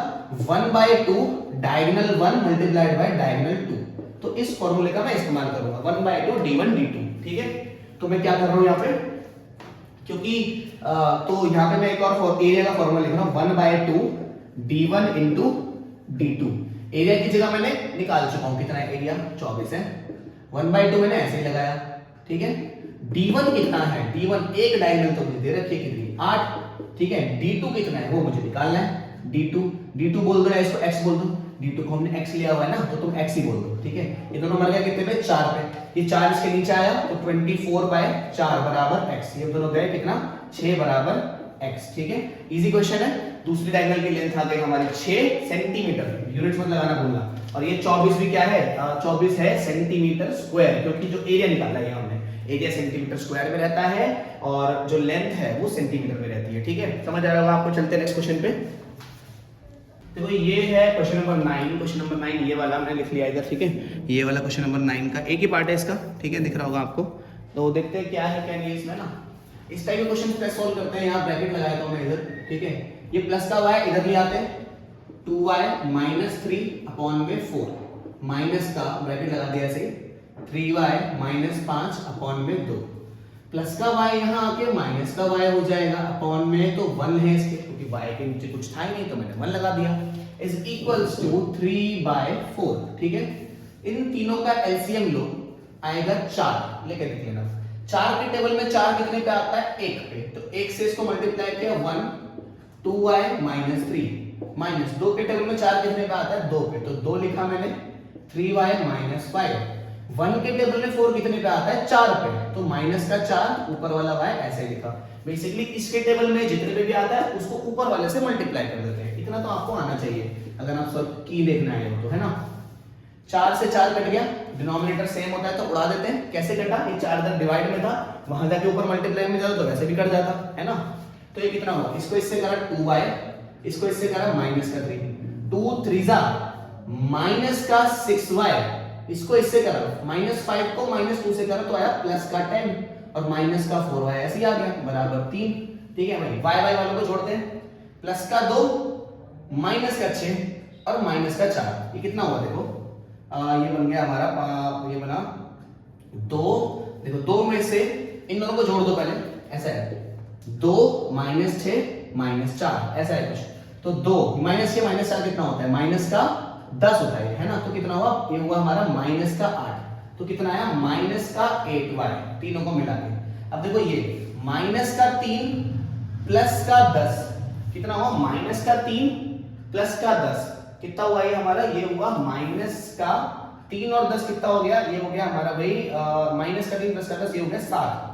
1/2 डायगोनल 1 मल्टीप्लाइड बाय डायगोनल 2। तो इस फार्मूले का मैं इस्तेमाल करूंगा 1/2 d1 d2। ठीक है, तो मैं क्या कर रहा हूं यहां पे, क्योंकि तो यहां पे मैं एक और एरिया का फार्मूला लिख रहा हूं 1/2 d1 × d2। एरिया की जगह मैंने निकाल चुका हूं, कितना है एरिया 24 है, 1/2 मैंने ऐसे ही लगाया। ठीक है, d1 कितना है, d1 एक डायगोनल तो मुझे दे रखी है कितनी 8। ठीक है, d2 कितना है वो मुझे निकालना है, d2 बोल दो या इसको x बोल दो, d2 को हमने x लिया हुआ है ना, तो तुम x ही बोल दो। ठीक है, ये दोनों मर गया कितने पे 4 पे, ये 4 इसके नीचे आया तो 24/4 बराबर x, ये दोनों गए कितना 6 बराबर x। ठीक है, इजी क्वेश्चन है। दूसरी डायगोनल की लेंथ आ गई हमारी 6 सेंटीमीटर, यूनिट्स मत लगाना भूलना, और ये 24 भी क्या है 24 है सेंटीमीटर स्क्वायर, क्योंकि जो एरिया निकाला है हमने, एरिया सेंटीमीटर स्क्वायर में रहता है और जो लेंथ है वो सेंटीमीटर में रहती है। ठीक है, समझ आ रहा होगा आपको। चलते हैं नेक्स्ट क्वेश्चन पे। देखो ये है क्वेश्चन नंबर 9। क्वेश्चन नंबर 9 ये वाला हमने लिख लिया इधर। ठीक है, ये वाला क्वेश्चन नंबर 9 का एक ही पार्ट है इसका। ठीक है, दिख रहा होगा आपको। तो देखते हैं क्या है क्या नहीं है इसमें ना। इस टाइप के क्वेश्चन कैसे सॉल्व करते हैं, यहाँ ब्रैकेट लगाया था मैं इधर। ठीक है, ये प्लस का y इधर ले आते हैं, 2y माइनस 3 अपॉन में 4, माइनस का ब्रैकेट लगा दिया ऐसे, 3y माइनस 5 अपॉन में 2, प्लस का y यहाँ आके माइनस का y हो जाएगा अपॉन में, तो 1 है इसके, क्योंकि y के नीचे कुछ था ही नहीं तो मैंने 1 लगा दिया, इज इक्वल्स टू 3/4। ठीक है, इन तीनों का एलसीएम लो, आएगा 4। लेके देख लेना, 4 के टेबल में 4 कितने पे आता है, 1 पे, तो 1 से इसको मल्टीप्लाई किया 1, 2y माइनस 3, माइनस 2 के टेबल में 4 कितने पे आता है, 2 पे, तो 2 लिखा मैंने, 3y माइनस 5, 1 के टेबल में 4 कितने पे आता है, 4 पे, तो माइनस का 4, ऊपर वाला y ऐसे लिखा। बेसिकली इसके टेबल में जितने पे भी आता है उसको ऊपर वाले से मल्टीप्लाई कर देते हैं। इतना तो आपको आना चाहिए अगर आप सब की देखना है तो, है ना। 4 से 4 कट गया, डिनोमिनेटर सेम होता है तो उड़ा देते हैं। कैसे कटा, ये 4 इधर डिवाइड में था, वहां जाके ऊपर मल्टीप्लाई में जाओ तो वैसे भी कट जाता है ना। तो ये कितना हुआ, इसको इससे करा 2y, इसको इससे करा माइनस का 3, 2 3 माइनस का 6y, इसको इससे करा -5 को -2 से करा तो आया प्लस का 10 और माइनस का 4y ऐसे ही आ गया बराबर 3। ठीक है भाई, y वालों को जोड़ते हैं, प्लस का 2 माइनस का 6 और माइनस का 4, ये कितना हुआ देखो, ये बन गया हमारा, ये बना 2। देखो 2 में से इन दोनों को जोड़ दो पहले, ऐसा है 2 माइनस 6 माइनस 4, ऐसा है कुछ। तो 2 माइनस 6 माइनस 4 कितना होता है, माइनस का 10 होता है ना। तो कितना हुआ, ये हुआ हमारा माइनस का 8, तो कितना आया माइनस का 8y, तीनों को मिला के। अब देखो ये माइनस का 3 प्लस का 10 कितना हुआ, माइनस का 3 प्लस का 10 कितना हुआ, ये हमारा ये हुआ माइनस का 3 और 10 कितना हो गया, ये हो गया हमारा भाई माइनस का 3 प्लस का 10, ये हो गया 7,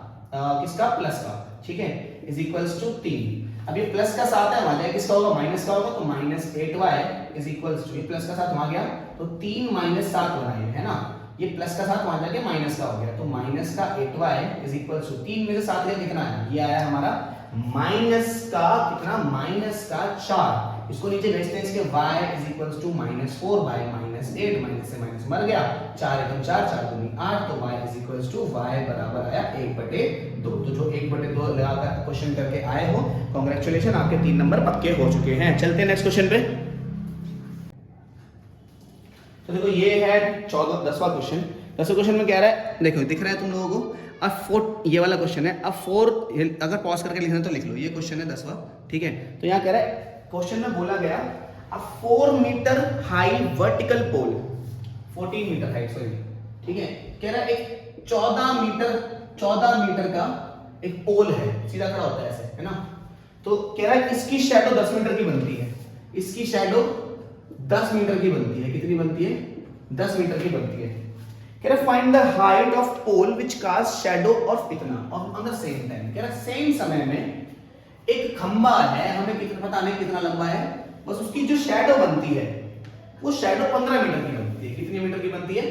किसका, प्लस का। ठीक है, इज इक्वल्स टू 3। अब ये प्लस का 7 है, वहां जाए किसका होगा, माइनस का होगा, तो minus 8y is equals to, ये प्लस का 7 वहां गया तो 3 माइनस 7 बना, है ना। ये प्लस का 7 वहां जाके माइनस का हो गया, तो माइनस का 8y इज इक्वल्स टू 3 में से 7 गया, कितना आया, ये आया हमारा माइनस का कितना, माइनस का 4। इसको नीचे भेजते हैं, इसके y is equals to -4 by -8, minus से माइनस मर गया, 4 एकम 4, 4 दूनी 8, तो y is equals to y बराबर आया 1/2। तो जो 1/2 लगाकर क्वेश्चन करके आए हो, कांग्रेचुलेशन, आपके 3 नंबर पक्के हो चुके हैं। चलते हैं नेक्स्ट क्वेश्चन पे। तो देखो ये है 10वां क्वेश्चन। 10वें क्वेश्चन में क्या रहा है, देखो दिख रहा है तुम लोगों को, अब 4, ये वाला क्वेश्चन है। अब 4 अगर पॉज करके लिखना तो लिख लो, ये क्वेश्चन है 10वां। ठीक है, तो यहाँ कह रहा है, क्वेश्चन में बोला गया a 4 metre high vertical pole, 14 metre height sorry, ठीक है, कह रहा है एक 14 मीटर का एक पोल है, सीधा खड़ा होता है ऐसे, है ना। तो कह रहा है इसकी शैडो 10 मीटर की बनती है, इसकी शैडो 10 मीटर की बनती है, कितनी बनती है, 10 मीटर की बनती है। कह रहा find the height of pole which cast shadow of इतना ऑन द सेम टाइम। कह रहा सेम समय में एक खंबा है, हमें कितना पता नहीं कितना लंबा है, बस उसकी जो शैडो बनती है वो शैडो 15 मीटर की बनती है। कितनी मीटर की बनती है,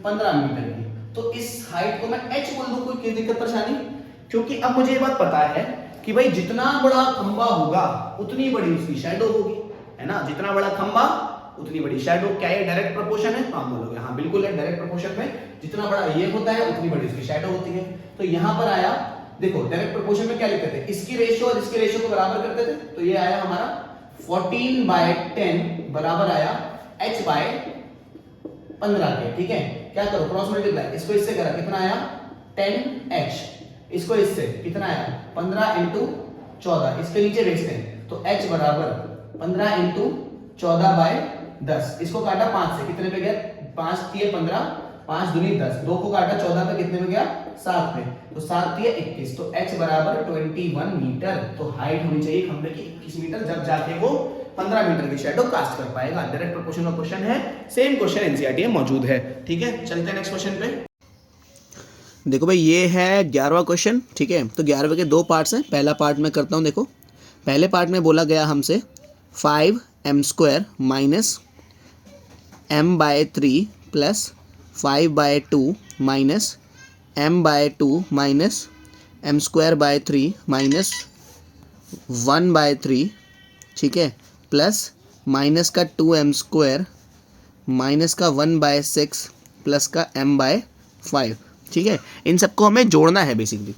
15 मीटर की। तो इस हाइट को मैं h बोल दूं, कोई दिक्कत परेशानी, क्योंकि अब मुझे ये बात पता है कि भाई जितना बड़ा खंबा होगा उतनी बड़ी उसकी शैडो होगी, है ना। जितना बड़ा खंबा उतनी बड़ी शैडो। क्या ये डायरेक्ट प्रोपोर्शन है, हाँ बोलोगे हाँ बिल्कुल है, डायरेक्ट प्रोपोर्शन में जितना बड़ा ये होता है उतनी बड़ी उसकी शैडो होती है। तो यहां पर आया, देखो डायरेक्ट प्रोपोर्शन में क्या लिखते थे, इसकी रेशियो और इसकी रेशियो को बराबर करते थे, तो ये आया हमारा 14/10 बराबर आया h/15 के। ठीक है, क्या करो क्रॉस मल्टीप्लाई, इसको इससे करा कितना आया 10h, इसको इससे कितना आया 15 × 14, इसके नीचे भेजते हैं तो h बराबर 15 × 14/10, इसको काटा 5 से, कितने पे गया 5 × 15, 5 दूनी 10, 2 को काटा 14 पे, कितने में गया 7 पे, तो 7 × 21, तो h बराबर 21 मीटर। तो हाइट होनी चाहिए खंबे की 21 मीटर, जब जाके वो 15 मीटर की शैडो कास्ट कर पाएगा। डायरेक्ट प्रोपोर्शन का क्वेश्चन है, सेम क्वेश्चन एनसीईआरटी में मौजूद है। ठीक है, चलते हैं नेक्स्ट क्वेश्चन पे। देखो भाई ये है 11वां क्वेश्चन। ठीक है, तो 11वें के 2 पार्ट्स हैं। पहला पार्ट मैं करता हूँ। देखो पहले पार्ट में बोला गया हमसे 5m² minus m/3 plus 5/2 minus m/2 minus m² minus 1/3, ठीक है, प्लस माइनस का 2m² माइनस का 1/6 प्लस का m/5, ठीक है। इन सबको हमें जोड़ना है बेसिकली।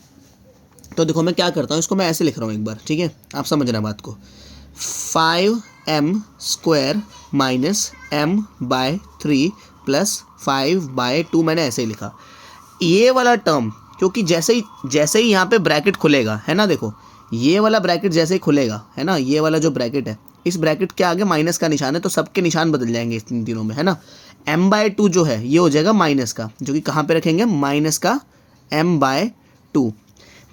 तो देखो मैं क्या करता हूँ, इसको मैं ऐसे लिख रहा हूँ एक बार, ठीक है, आप समझना बात को। 5m² माइनस m/3 प्लस 5/2 मैंने ऐसे ही लिखा। ये वाला टर्म क्योंकि जैसे ही यहाँ पे ब्रैकेट खुलेगा, है ना, देखो ये वाला ब्रैकेट जैसे ही खुलेगा, है ना, ये वाला जो ब्रैकेट है, इस ब्रैकेट के आगे माइनस का निशान है, तो सबके निशान बदल जाएंगे इस तीनों में, है ना। m/2 जो है ये हो जाएगा माइनस का, जो कि कहाँ पे रखेंगे, माइनस का m/2,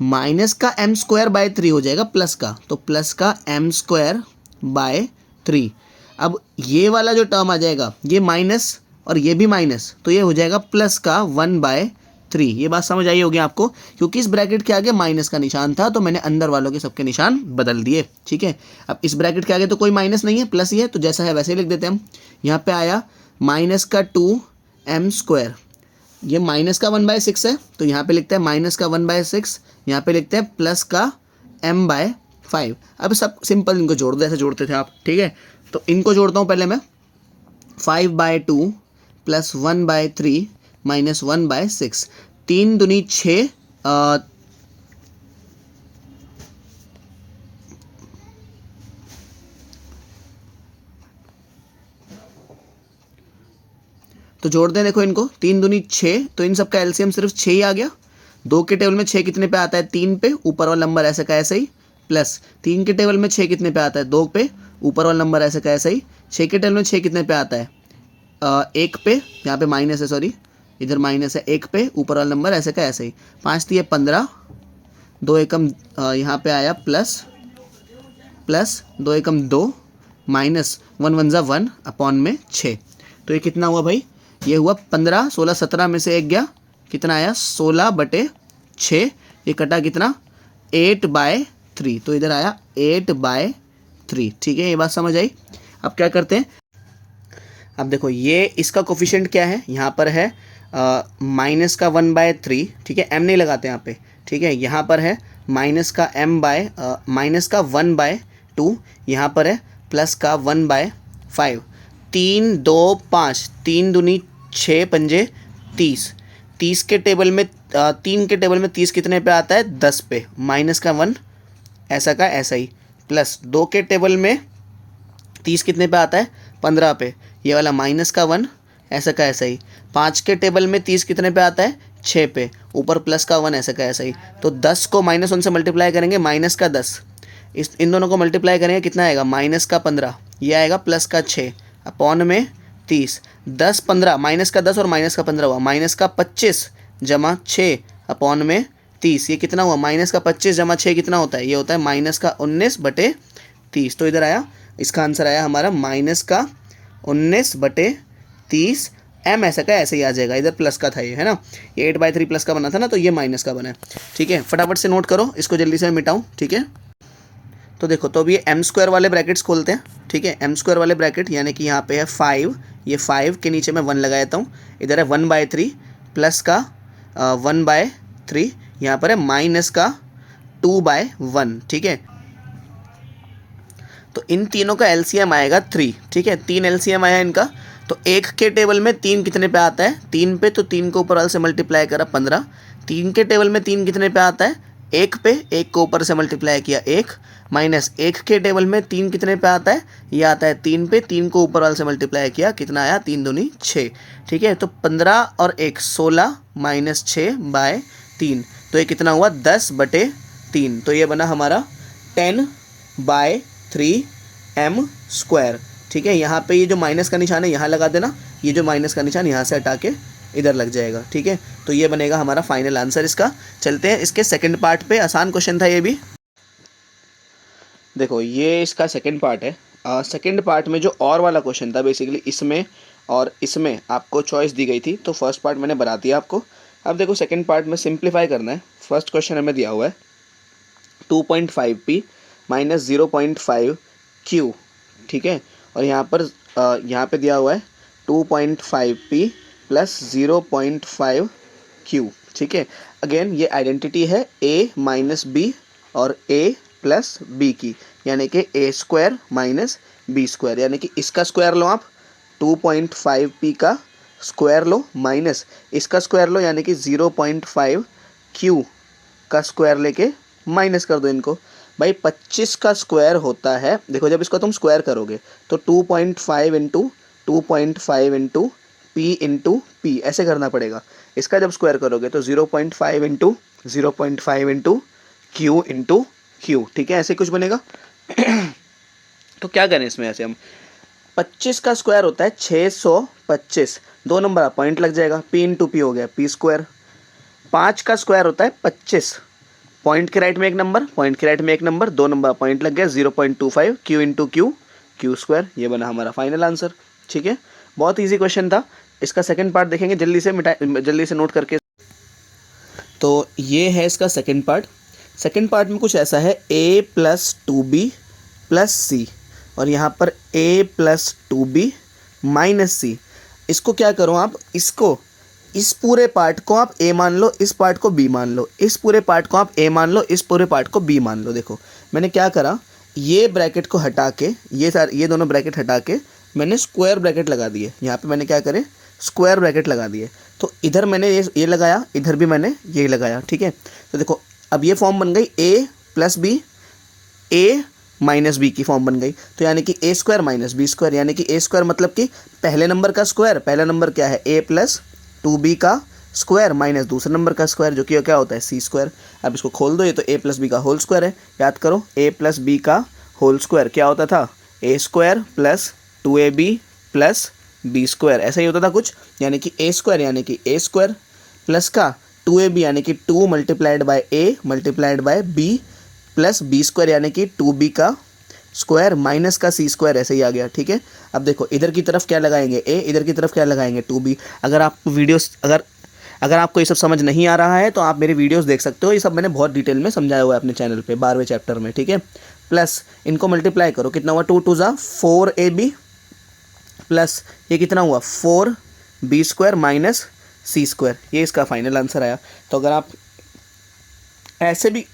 माइनस का m²/3 हो जाएगा प्लस का, तो प्लस का m²/3। अब ये वाला जो टर्म आ जाएगा ये माइनस और ये भी माइनस, तो ये हो जाएगा प्लस का 1/3। ये बात समझ आई होगी आपको, क्योंकि इस ब्रैकेट के आगे माइनस का निशान था तो मैंने अंदर वालों के सबके निशान बदल दिए, ठीक है। अब इस ब्रैकेट के आगे तो कोई माइनस नहीं है, प्लस ही है, तो जैसा है वैसे ही लिख देते हैं हम। यहाँ पे आया माइनस का 2m², ये माइनस का 1/6 है, तो यहाँ पे लिखते हैं माइनस का 1/6, यहाँ पे लिखते हैं प्लस का m/5। अब सब सिंपल इनको जोड़ दो, ऐसे जोड़ते थे आप, ठीक है। तो इनको जोड़ता हूँ पहले मैं, 5/2 प्लस 1/3 माइनस 1/6, 3 दूनी 6, तो जोड़ दें देखो इनको, 3 दूनी 6, तो इन सब का एलसीएम सिर्फ 6 ही आ गया। 2 के टेबल में 6 कितने पे आता है, 3 पे, ऊपर वाला नंबर ऐसे का ऐसे ही, प्लस 3 के टेबल में 6 कितने पे आता है, 2 पे, ऊपर वाला नंबर ऐसे का ऐसे ही। 6 के टेबल में 6 कितने पे आता है, 1 पे, यहाँ पे माइनस है, सॉरी इधर माइनस है, 1 पे, ऊपर वाला नंबर ऐसे का ऐसे ही। 5 दिए 15, 2 एकम यहाँ पे आया प्लस 2 एकम 2 माइनस 1 1 जा 1 अपॉन में 6। तो ये कितना हुआ भाई, ये हुआ 15, 16 17 में से 1 गया, कितना आया 16/6, ये कटा कितना 8/3, तो इधर आया 8/3, ठीक है। ये बात समझ आई। अब क्या करते हैं, अब देखो ये इसका कोफिशिएंट क्या है, यहाँ पर है माइनस का 1/3, ठीक है, m नहीं लगाते यहाँ पे, ठीक है। यहाँ पर है माइनस का माइनस का 1/2, यहाँ पर है प्लस का 1/5। 3 2 5, 3 दूनी 6 पंजे 30, 30 के टेबल में 3 के टेबल में 30 कितने पे आता है, 10 पे, माइनस का 1 ऐसा का ऐसा ही, प्लस 2 के टेबल में 30 कितने पे आता है, 15 पे, ये वाला माइनस का 1 ऐसा का ऐसा ही। 5 के टेबल में 30 कितने पे आता है, 6 पे, ऊपर प्लस का 1 ऐसा का ऐसा ही। तो 10 को -1 से मल्टीप्लाई करेंगे, माइनस का 10, इन दोनों को मल्टीप्लाई करेंगे, कितना आएगा, माइनस का 15, ये आएगा प्लस का 6 अपॉन में 30। 10 15, माइनस का 10 और माइनस का 15 हुआ, माइनस का 25 जमा 6 अपॉन में 30, ये कितना हुआ, माइनस का 25 जमा 6 कितना होता है, ये होता है माइनस का 19/30। तो इधर आया, इसका आंसर आया हमारा माइनस का 19/30। m ऐसा का ऐसे ही आ जाएगा, इधर प्लस का था ये, है ना, ये 8/3 प्लस का बना था ना, तो ये माइनस का बना है, ठीक है। फटाफट से नोट करो, इसको जल्दी से मिटाऊँ, ठीक है। तो देखो, तो अब ये m² वाले ब्रैकेट्स खोलते हैं, ठीक है। m² वाले ब्रैकेट यानी कि यहाँ पे है 5, ये 5 के नीचे मैं 1 लगा देता हूँ, इधर है 1/3 प्लस का 1/3, यहाँ पर है माइनस का 2/1, ठीक है। तो इन तीनों का एलसीएम आएगा 3, ठीक है, 3 एलसीएम आया इनका। तो 1 के टेबल में 3 कितने पे आता है, 3 पे, तो 3 को ऊपर वाले से मल्टीप्लाई करा 15। 3 के टेबल में 3 कितने पे आता है, 1 पे, 1 को ऊपर से मल्टीप्लाई किया 1, माइनस 1 के टेबल में 3 कितने पे आता है, ये आता है 3 पे, 3 को ऊपर वाले से मल्टीप्लाई किया, कितना आया, 3 दूनी 6, ठीक है। तो 15 और 1 16 माइनस 6/3, तो ये कितना हुआ 10/3, तो ये बना हमारा 10/3 m², ठीक है। यहाँ पे ये जो माइनस का निशान है यहाँ लगा देना, ये जो माइनस का निशान यहाँ से हटा के इधर लग जाएगा, ठीक है। तो ये बनेगा हमारा फाइनल आंसर इसका। चलते हैं इसके सेकंड पार्ट पे, आसान क्वेश्चन था ये भी। देखो ये इसका सेकंड पार्ट है। सेकंड पार्ट में जो और वाला क्वेश्चन था, बेसिकली इसमें और इसमें आपको चॉइस दी गई थी, तो फर्स्ट पार्ट मैंने बना दिया आपको। अब देखो सेकंड पार्ट में सिंप्लीफाई करना है। फर्स्ट क्वेश्चन हमें दिया हुआ है 2.5p माइनस 0.5q, ठीक है। और यहाँ पे दिया हुआ है 2.5p प्लस 0.5q, ठीक है। अगेन ये आइडेंटिटी है a माइनस बी और a प्लस बी की, यानी कि a square minus B square, यानी कि इसका स्क्वायर लो आप 2.5p का स्क्वायर लो माइनस इसका स्क्वायर लो, यानी कि 0.5 q का स्क्वायर लेके माइनस कर दो इनको। भाई 25 का स्क्वायर होता है, देखो जब इसको तुम स्क्वायर करोगे तो 2.5 into 2.5 into P into P ऐसे करना पड़ेगा। इसका जब स्क्वायर करोगे तो 0.5 into 0.5 into Q into Q, ठीक है, ऐसे कुछ बनेगा। तो क्या करें इसमें, ऐसे हम 25 का स्क्वायर होता है 625, 2 नंबर पॉइंट लग जाएगा, पी इंटू पी हो गया पी स्क्वायर। 5 का स्क्वायर होता है 25, पॉइंट के राइट में एक नंबर, पॉइंट के राइट में एक नंबर, 2 नंबर पॉइंट लग गया 0.25 Q into Q Q square, ये बना हमारा फाइनल आंसर। ठीक है, बहुत ईजी क्वेश्चन था। इसका सेकंड पार्ट देखेंगे, जल्दी से नोट करके। तो ये है इसका सेकंड पार्ट। सेकंड पार्ट में कुछ ऐसा है, a प्लस 2b प्लस सी, और यहाँ पर a प्लस 2b माइनस सी। इसको क्या करो आप, इसको इस पूरे पार्ट को आप a मान लो, इस पार्ट को b मान लो, इस पूरे पार्ट को आप a मान लो, इस पूरे पार्ट को b मान लो। देखो मैंने क्या करा, ये ब्रैकेट को हटा के, ये दोनों ब्रैकेट हटा के मैंने स्क्वायर ब्रैकेट लगा दिए। यहाँ पे मैंने क्या करे, स्क्वायर ब्रैकेट लगा दिए। तो इधर मैंने ये लगाया, इधर भी मैंने ये लगाया। ठीक है, तो देखो अब ये फॉर्म बन गई a plus B, a minus B की फॉर्म बन गई। तो यानी कि a square minus B square, यानी कि a स्क्वायर मतलब कि पहले नंबर का स्क्वायर, पहला नंबर क्या है a प्लस 2b का स्क्वायर माइनस दूसरे नंबर का स्क्वायर, जो कि क्या होता है c स्क्वायर। अब इसको खोल दो, ये तो a प्लस बी का होल स्क्वायर है। याद करो a प्लस बी का होल स्क्वायर क्या होता था, a स्क्वायर प्लस 2ab प्लस बी स्क्वायर, ऐसा ही होता था कुछ। यानी कि a स्क्वायर यानी कि a स्क्वायर प्लस का 2ab यानी कि 2 multiplied by a multiplied by b plus b square यानी कि 2b का स्क्वायर माइनस का c स्क्वायर, ऐसे ही आ गया। ठीक है, अब देखो इधर की तरफ क्या लगाएंगे a, इधर की तरफ क्या लगाएंगे 2b। अगर आप वीडियोस अगर आपको ये सब समझ नहीं आ रहा है तो आप मेरी वीडियोस देख सकते हो, ये सब मैंने बहुत डिटेल में समझाया हुआ है अपने चैनल पे 12वें चैप्टर में। ठीक है, प्लस इनको मल्टीप्लाई करो, कितना हुआ 2 2 4ab प्लस ये कितना हुआ 4b square minus c square, ये इसका फाइनल आंसर आया। तो अगर आप ऐसे भी,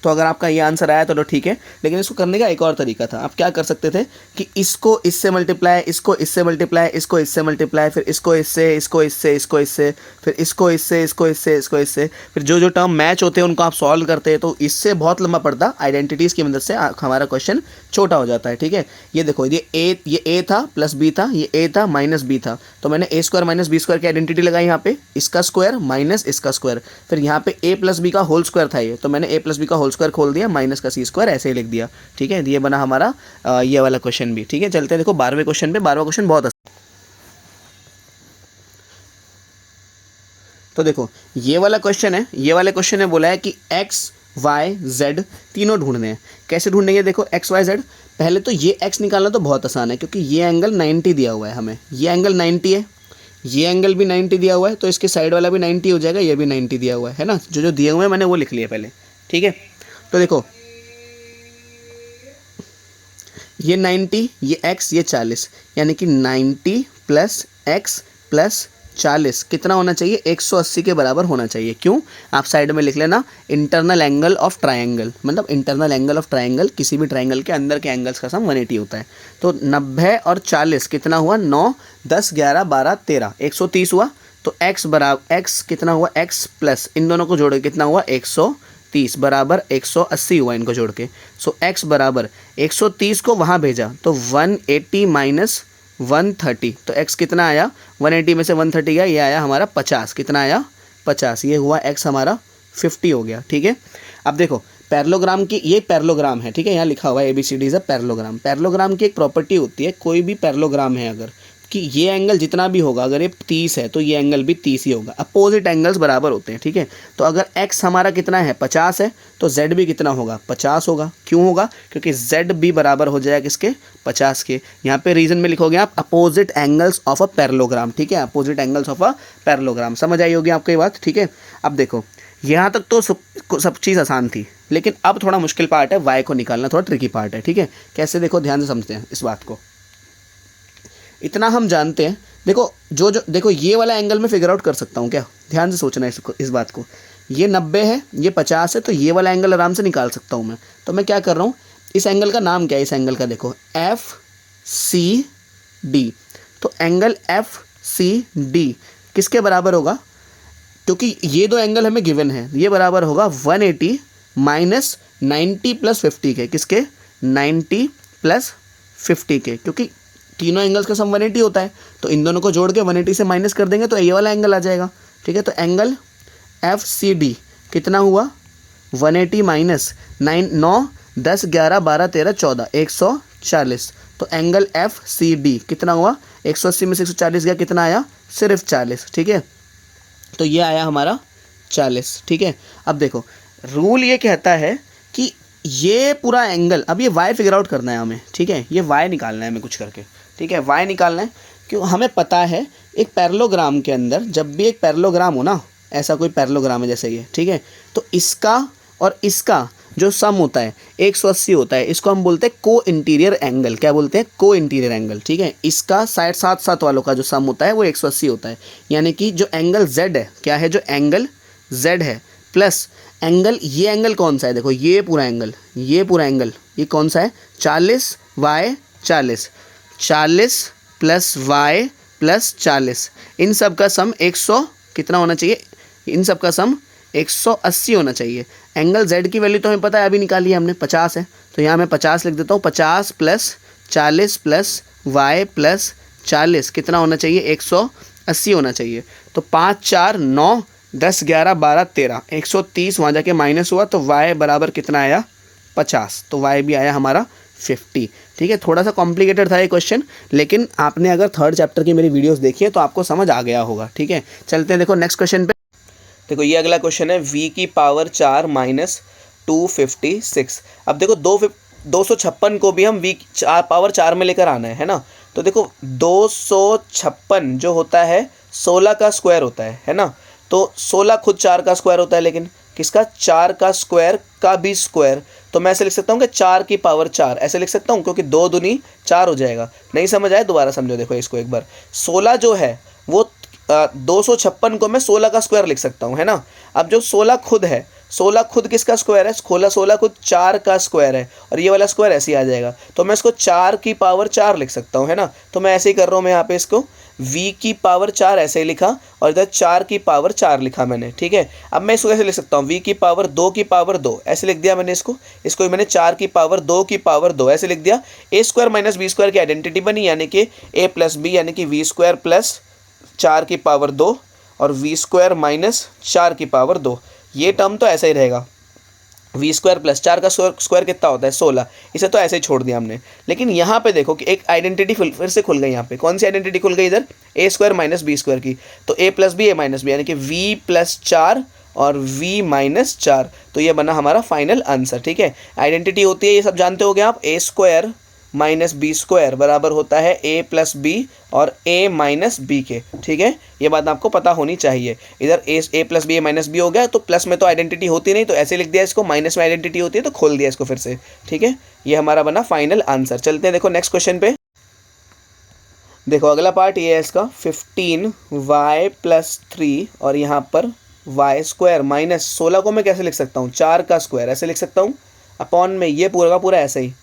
तो अगर आपका ये आंसर आया तो ठीक है, लेकिन इसको करने का एक और तरीका था। आप क्या कर सकते थे कि इसको इससे मल्टीप्लाई, इसको इससे मल्टीप्लाई, इसको इससे मल्टीप्लाई, फिर इसको इससे, इसको इससे, इसको इससे, फिर इसको इससे, इसको इससे, इसको इससे, फिर जो जो टर्म मैच होते हैं उनको आप सॉल्व करते हैं, तो इससे बहुत लंबा पड़ता। आइडेंटिटीज़ की मदद से हमारा क्वेश्चन छोटा हो जाता है। ठीक है, ये देखो ये ए था प्लस बी था, ये ए था माइनस बी था, तो मैंने ए स्क्वायर माइनस बी स्क्वायर की आइडेंटिटी लगाई यहाँ पे, इसका स्क्वायर माइनस इसका स्क्वायर। फिर यहाँ पे ए प्लस बी का होल स्क्वायर था ये, तो मैंने ए प्लस बी का होल स्क्वायर खोल दिया माइनस का सी स्क्वायर, ऐसे ही लिख दिया। ठीक है, ये बना हमारा ये वाला क्वेश्चन भी। ठीक है, चलते हैं देखो 12वें क्वेश्चन पे। 12वां क्वेश्चन बहुत तो देखो ये वाला क्वेश्चन है, ये वाले क्वेश्चन में बोला है कि x y z तीनों ढूंढने हैं। कैसे ढूंढेंगे, देखो x y z, पहले तो ये x निकालना तो बहुत आसान है, क्योंकि ये एंगल 90 दिया हुआ है हमें, ये एंगल 90 है, ये एंगल भी 90 दिया हुआ है, तो इसके साइड वाला भी 90 हो जाएगा, ये भी 90 दिया हुआ है ना, जो जो दिए हुए हैं मैंने वो लिख लिया पहले। ठीक है, तो देखो ये 90, ये x, ये 40, यानी कि 90 प्लस x प्लस 40 कितना होना चाहिए, 180 के बराबर होना चाहिए। क्यों, आप साइड में लिख लेना इंटरनल एंगल ऑफ ट्रायंगल, मतलब इंटरनल एंगल ऑफ ट्रायंगल, किसी भी ट्रायंगल के अंदर के एंगल्स का सम 180 होता है। तो 90 और 40 कितना हुआ, 9 10 11 12 13, 130 हुआ। तो x बराबर x कितना हुआ, x प्लस इन दोनों को जोड़ के कितना हुआ 130 बराबर 180 हुआ इनको जोड़ के। सो x बराबर 130 को वहाँ भेजा तो 180 माइनस 130, तो x कितना आया, 180 में से 130 गया, ये आया हमारा 50। कितना आया 50, ये हुआ x हमारा 50 हो गया। ठीक है, अब देखो पैरेललोग्राम की, ये पैरेललोग्राम है। ठीक है, यहाँ लिखा हुआ है ABCD is a parallelogram. Parallelogram की एक प्रॉपर्टी होती है, कोई भी पैरेललोग्राम है अगर, कि ये एंगल जितना भी होगा, अगर ये 30 है तो ये एंगल भी 30 ही होगा, अपोजिट एंगल्स बराबर होते हैं। ठीक है, तो अगर x हमारा कितना है 50 है, तो z भी कितना होगा 50 होगा। क्यों होगा, क्योंकि z भी बराबर हो जाएगा किसके 50 के। यहाँ पे रीजन में लिखोगे आप opposite angles of a parallelogram. ठीक है, opposite angles of a parallelogram, समझ आई होगी आपको ये बात। ठीक है, अब देखो यहाँ तक तो सब चीज़ आसान थी, लेकिन अब थोड़ा मुश्किल पार्ट है, y को निकालना थोड़ा ट्रिकी पार्ट है। ठीक है, कैसे, देखो ध्यान से समझते हैं इस बात को। इतना हम जानते हैं देखो जो जो देखो ये वाला एंगल मैं फिगर आउट कर सकता हूँ क्या, ध्यान से सोचना इस बात को। ये 90 है, ये 50 है, तो ये वाला एंगल आराम से निकाल सकता हूँ मैं। तो मैं क्या कर रहा हूँ, इस एंगल का नाम क्या है, इस एंगल का देखो FCD। तो एंगल FCD किसके बराबर होगा, क्योंकि ये दो एंगल हमें गिवन है, ये बराबर होगा 180 माइनस 90 प्लस 50 के। किसके, 90 प्लस 50 के, क्योंकि तीनों एंगल्स का सम 180 होता है। तो इन दोनों को जोड़ के 180 से माइनस कर देंगे तो ये वाला एंगल आ जाएगा। ठीक है, तो एंगल FCD कितना हुआ, 180 माइनस 9 10 11 12 13 14 140। तो एंगल FCD कितना हुआ, 180 में से 140 गया, कितना आया, सिर्फ 40। ठीक है, तो ये आया हमारा 40। ठीक है, अब देखो रूल ये कहता है कि ये पूरा एंगल, अब ये y फिगर आउट करना है हमें। ठीक है, ये y निकालना है हमें कुछ करके। ठीक है, y निकालना है, क्यों, हमें पता है एक पैरेललोग्राम के अंदर जब भी एक पैरेललोग्राम हो ना, ऐसा कोई पैरेललोग्राम है जैसे ये, ठीक है, तो इसका और इसका जो सम होता है 180 होता है। इसको हम बोलते हैं को इंटीरियर एंगल। क्या बोलते हैं, को इंटीरियर एंगल। ठीक है, इसका साइड साथ साथ वालों का जो सम होता है वो 180 होता है। यानी कि जो एंगल Z है, क्या है, जो एंगल Z है प्लस एंगल, ये एंगल कौन सा है, देखो ये पूरा एंगल, ये पूरा एंगल, ये कौन सा है, 40 y 40, 40 प्लस y प्लस 40, इन सब का सम 100 कितना होना चाहिए, इन सब का सम 180 होना चाहिए। एंगल Z की वैल्यू तो हमें पता है, अभी निकाली है हमने, 50 है, तो यहाँ मैं 50 लिख देता हूँ। 50 प्लस 40 प्लस y प्लस 40 कितना होना चाहिए, 180 होना चाहिए। तो 5 4 9 10 11 12 13 130, वहाँ जाके माइनस हुआ तो y बराबर कितना आया, 50। तो y भी आया हमारा 50। ठीक है, थोड़ा सा कॉम्प्लिकेटेड था ये क्वेश्चन, लेकिन आपने अगर थर्ड चैप्टर की मेरी वीडियोस देखी है तो आपको समझ आ गया होगा। ठीक है, चलते हैं देखो नेक्स्ट क्वेश्चन पे। देखो ये अगला क्वेश्चन है, v की पावर 4 माइनस 256। अब देखो 256 को भी हम v पावर 4 में लेकर आना है ना। तो देखो 256 जो होता है 16 का स्क्वायर होता है ना। तो 16 खुद 4 का स्क्वायर होता है, लेकिन किसका, 4 का स्क्वायर का भी स्क्वायर। तो मैं ऐसे लिख सकता हूँ कि 4 की पावर 4, ऐसे लिख सकता हूँ, क्योंकि 2 दूनी 4 हो जाएगा। नहीं समझ आया, दोबारा समझो, देखो इसको एक बार। 16 जो है वो 256 को मैं 16 का स्क्वायर लिख सकता हूँ, है ना। अब जो 16 खुद है, 16 खुद किसका स्क्वायर है, 16 खुद 4 का स्क्वायर है, और ये वाला स्क्वायर ऐसे ही आ जाएगा। तो मैं इसको 4 की पावर 4 लिख सकता हूँ, है ना। तो मैं ऐसे ही कर रहा हूँ, मैं यहाँ पे इसको v की पावर 4 ऐसे ही लिखा, और इधर 4 की पावर 4 लिखा मैंने। ठीक है, अब मैं इसको कैसे लिख सकता हूँ, v की पावर 2 की पावर 2 ऐसे लिख दिया मैंने इसको मैंने 4 की पावर 2 की पावर 2 ऐसे लिख दिया। a square minus B square की आइडेंटिटी बनी, यानी कि a प्लस बी, यानी कि v स्क्वायर प्लस 4 की पावर 2 और v स्क्वायर माइनस 4 की पावर 2। ये टर्म तो ऐसा ही रहेगा, वी स्क्वायर प्लस 4 का स्क्वायर कितना होता है, 16। इसे तो ऐसे ही छोड़ दिया हमने। लेकिन यहाँ पे देखो कि एक आइडेंटिटी फिर से खुल गई। यहाँ पे कौन सी आइडेंटिटी खुल गई, इधर ए स्क्वायर माइनस बी स्क्वायर की। तो ए प्लस बी, ए माइनस बी, यानी कि वी प्लस 4 और v माइनस 4। तो ये बना हमारा फाइनल आंसर। ठीक है, आइडेंटिटी होती है, ये सब जानते हो गए आप, ए स्क्वायर माइनस बी स्क्वायर बराबर होता है ए प्लस बी और ए माइनस बी के। ठीक है, ये बात आपको पता होनी चाहिए। इधर ए प्लस बी ए माइनस बी हो गया, तो प्लस में तो आइडेंटिटी होती नहीं, तो ऐसे लिख दिया इसको, माइनस में आइडेंटिटी होती है तो खोल दिया इसको फिर से। ठीक है, ये हमारा बना फाइनल आंसर। चलते हैं देखो नेक्स्ट क्वेश्चन पे। देखो अगला पार्ट ये है इसका, 15y प्लस 3 और यहाँ पर वाई स्क्वायर माइनस 16 को मैं कैसे लिख सकता हूँ, 4 का स्क्वायर ऐसे लिख सकता हूँ, अपॉन में ये पूरा का पूरा ऐसे ही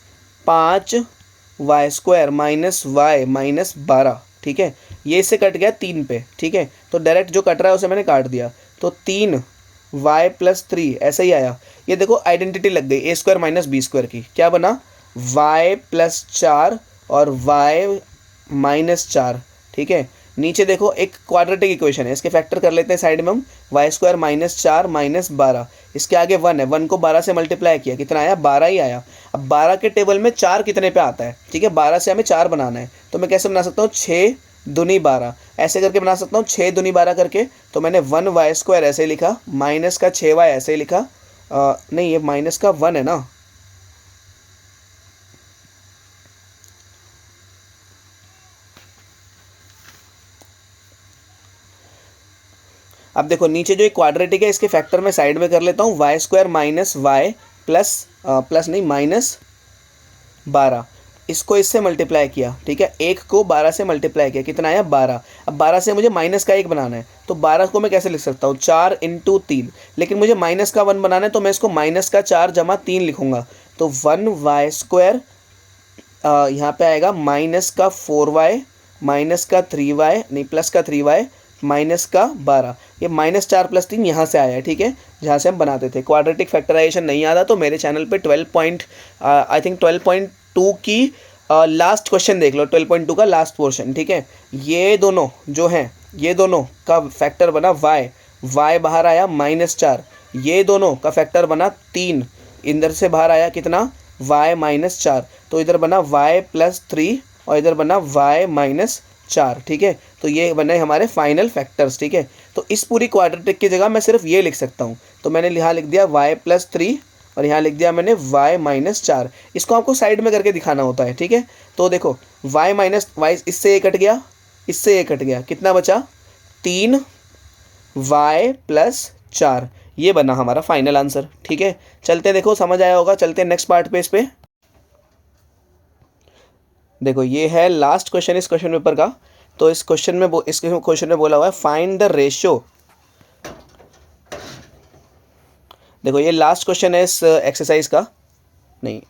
5y square minus Y minus 12। ठीक है, ये इससे कट गया 3 पे। ठीक है, तो डायरेक्ट जो कट रहा है उसे मैंने काट दिया, तो 3y प्लस 3 ऐसा ही आया। ये देखो आइडेंटिटी लग गई ए स्क्वायर माइनस बी स्क्वायर की, क्या बना y प्लस 4 और y माइनस 4। ठीक है, नीचे देखो एक क्वाड्रेटिक इक्वेशन है, इसके फैक्टर कर लेते हैं साइड में हम, वाई स्क्वायर माइनस 4 माइनस 12, इसके आगे 1 है, 1 को 12 से मल्टीप्लाई किया, कितना आया, 12 ही आया। अब 12 के टेबल में 4 कितने पे आता है, ठीक है, 12 से हमें 4 बनाना है, तो मैं कैसे बना सकता हूँ, 6 दूनी 12 ऐसे करके बना सकता हूँ, 6 दूनी 12 करके। तो मैंने 1y स्क्वायर ऐसे ही लिखा, माइनस का 6y ऐसे ही लिखा, नहीं ये माइनस का 1 है ना, अब देखो नीचे जो एक क्वाड्रेटिक है इसके फैक्टर में साइड में कर लेता हूँ, Y square minus Y plus नहीं माइनस 12, इसको इससे मल्टीप्लाई किया, ठीक है, 1 को 12 से मल्टीप्लाई किया, कितना आया 12। अब 12 से मुझे माइनस का 1 बनाना है, तो 12 को मैं कैसे लिख सकता हूँ 4 × 3, लेकिन मुझे माइनस का 1 बनाना है तो मैं इसको माइनस का 4 + 3 लिखूँगा, तो 1y², यहाँ पे आएगा माइनस का 4y माइनस का 3y, नहीं प्लस का 3y माइनस का 12, ये -4 + 3 यहाँ से आया है, ठीक है, जहाँ से हम बनाते थे। क्वाड्रेटिक फैक्टराइजेशन नहीं आता तो मेरे चैनल पे 12.2 की लास्ट क्वेश्चन देख लो, 12.2 का लास्ट पोर्शन, ठीक है। ये दोनों जो हैं, ये दोनों का फैक्टर बना y बाहर आया -4, ये दोनों का फैक्टर बना 3, इधर से बाहर आया कितना y -4, तो इधर बना y + 3 और इधर बना y -4, ठीक है। तो ये बने हमारे फाइनल फैक्टर्स, ठीक है। तो इस पूरी क्वाड्रेटिक की जगह मैं सिर्फ ये लिख सकता हूँ, तो मैंने यहाँ लिख दिया y + 3 और यहाँ लिख दिया मैंने y -4। इसको आपको साइड में करके दिखाना होता है, ठीक है। तो देखो y इससे ये कट गया, इससे ये कट गया, कितना बचा 3y + 4, ये बना हमारा फाइनल आंसर, ठीक है। चलते हैं, देखो समझ आया होगा, चलते हैं नेक्स्ट पार्ट पे। इस पे देखो ये है लास्ट क्वेश्चन इस क्वेश्चन पेपर का। तो इस क्वेश्चन में बोला हुआ है फाइंड द रेशियो। देखो ये लास्ट क्वेश्चन है इस एक्सरसाइज का, नहीं